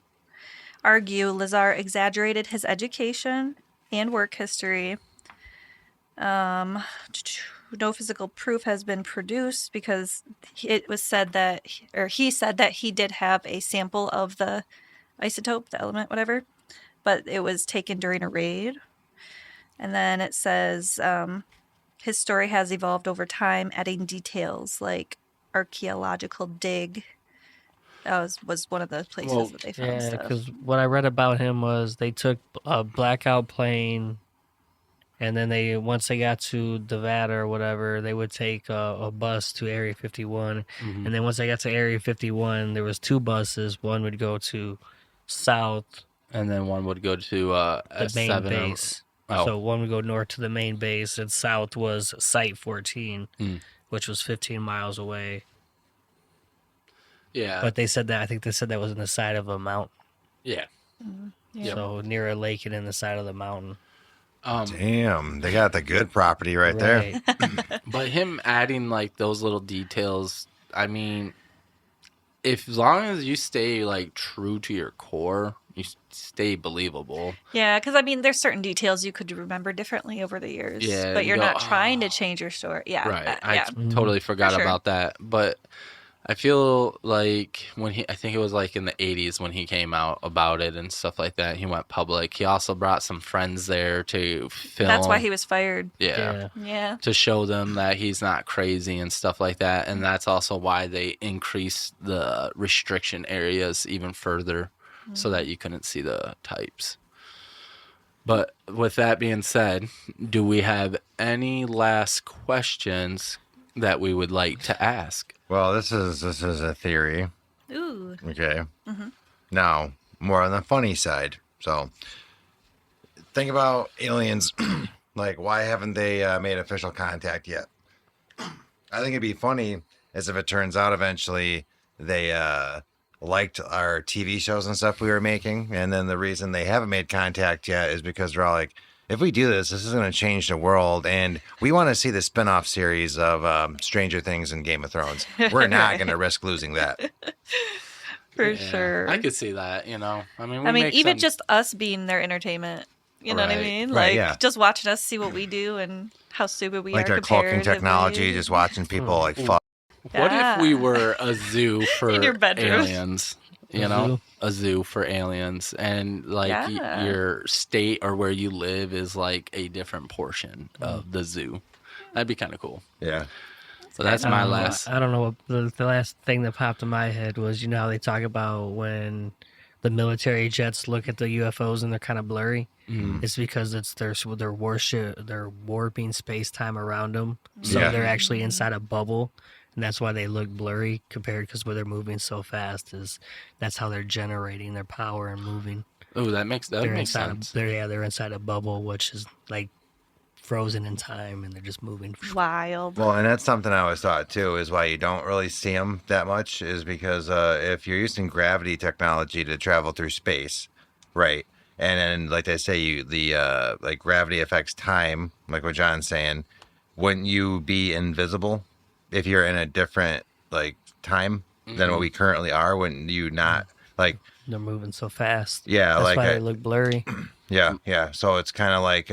argue Lazar exaggerated his education and work history. No physical proof has been produced because it was said that, he said that he did have a sample of the isotope, the element, whatever, but it was taken during a raid. And then it says his story has evolved over time, adding details like archaeological dig. That was one of the places that they found Yeah, stuff. because what I read about him was they took a blackout plane, and then once they got to Nevada or whatever, they would take a bus to Area 51. Mm-hmm. And then once they got to Area 51, there was 2 buses. One would go to South, And then one would go to the main S7 base. So one would go north to the main base, and south was Site 14, which was 15 miles away. Yeah. But they said that, I think they said that was in the side of a mountain. Yeah. Yeah. So near a lake and in the side of the mountain. Damn, they got the good property right there. But him adding like those little details, I mean, if as long as you stay like true to your core, you stay believable. Yeah, because I mean, there's certain details you could remember differently over the years. Yeah, but you you're go, not trying to change your story. Yeah, Right. yeah. I totally forgot For sure. about that. But I feel like I think it was like in the 80s when he came out about it and stuff like that. He went public. He also brought some friends there to film. That's why he was fired. Yeah. Yeah. To show them that he's not crazy and stuff like that. And that's also why they increased the restriction areas even further so that you couldn't see the types. But with that being said, do we have any last questions that we would like to ask? Well, this is a theory. Ooh. Okay. Now, more on the funny side. So, think about aliens. Like, why haven't they made official contact yet? I think it'd be funny as if it turns out eventually they liked our TV shows and stuff we were making, and then the reason they haven't made contact yet is because they're all like, if we do this is going to change the world, and we want to see the spin-off series of Stranger Things and Game of Thrones. We're not going to risk losing that. For sure. I could see that, you know. I mean, even just us being their entertainment. You know what I Right. mean? Right, Like, yeah. just watching us see what we do and how stupid we Like are their cloaking comparatively. technology, just watching people like fuck. What if we Yeah. were a zoo for In your bedroom. aliens? You know, a zoo for aliens, and like Yeah. your state or where you live is like a different portion of the zoo. That'd be kind of cool. Yeah. So that's my last. I don't know. The last thing that popped in my head was, you know how they talk about when the military jets look at the UFOs and they're kind of blurry? It's because it's their warship, they're warping space time around them. So Yeah. they're actually inside a bubble. And that's why they look blurry compared, because where they're moving so fast that's how they're generating their power and moving. Oh, that makes They're sense. they're inside a bubble, which is like frozen in time, and they're just moving. Wild. Well, and that's something I always thought too, is why you don't really see them that much, is because if you're using gravity technology to travel through space, right? And then, like they say, like gravity affects time, like what John's saying. Wouldn't you be invisible if you're in a different like time than what we currently are? Wouldn't you not like? They're moving so fast. Yeah, That's like why they look blurry. Yeah. So it's kind of like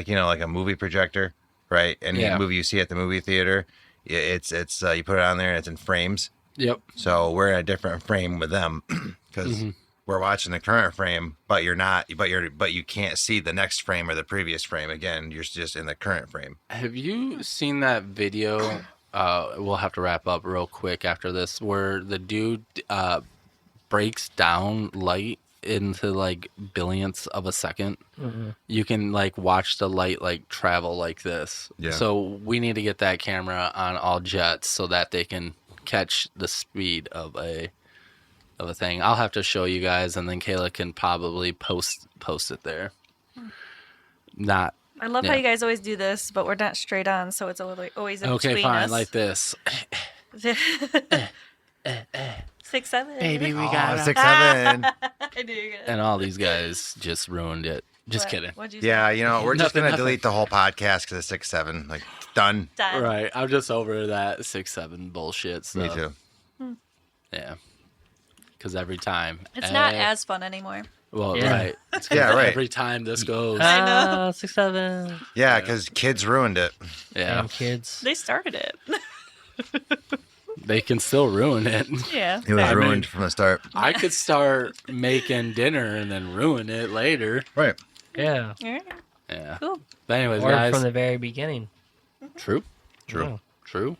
you know, like a movie projector, right? And the movie you see at the movie theater, it's you put it on there and it's in frames. Yep. So we're in a different frame with them because we're watching the current frame, but you're not, but you can't see the next frame or the previous frame. Again, you're just in the current frame. Have you seen that video we'll have to wrap up real quick after this, where the dude breaks down light into like billionths of a second. You can like watch the light like travel like this. Yeah. So we need to get that camera on all jets so that they can catch the speed of a thing. I'll have to show you guys, and then Kayla can probably post it there. Not. I love Yeah. how you guys always do this, but we're not straight on, so it's always in Okay, between fine, us. like this. 6, 7. Baby, we Oh, got 6, 7. I knew you were gonna. And all these guys just ruined it. Just kidding. What'd you say? Yeah, you know, we're just Nothing, gonna delete the whole podcast because it's 6, 7. Like done. Done. Right. I'm just over that 6, 7 bullshit stuff. Me too. Yeah. Because every time. It's not as fun anymore. Well, Yeah. right. It's 'cause Yeah, right. Every time this goes. I know. 6, 7. Yeah, because kids ruined it. Yeah. Damn kids. They started it. They can still ruin it. Yeah. It was I mean- ruined from the start. I could start making dinner and then ruin it later. Right. Yeah. Yeah. Yeah. Cool. But anyways, Or guys. from the very beginning. True. True. True.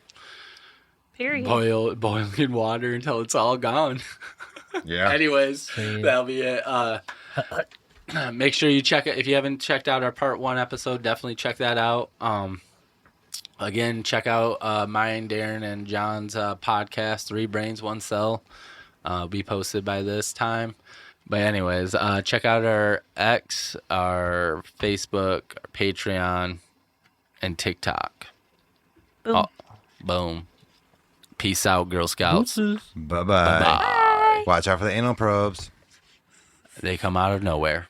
Period. Boiling water until it's all gone. Yeah. Anyways, Sweet. that'll be it. Make sure you check it. If you haven't checked out our part 1 episode, definitely check that out. Again, check out mine, Daren, and John's podcast, 3 Brains, 1 Cell. Be posted by this time. But anyways, check out our X, our Facebook, our Patreon, and TikTok. Boom. Oh, boom. Peace out, Girl Scouts. Bye-bye. Bye. Watch out for the anal probes. They come out of nowhere.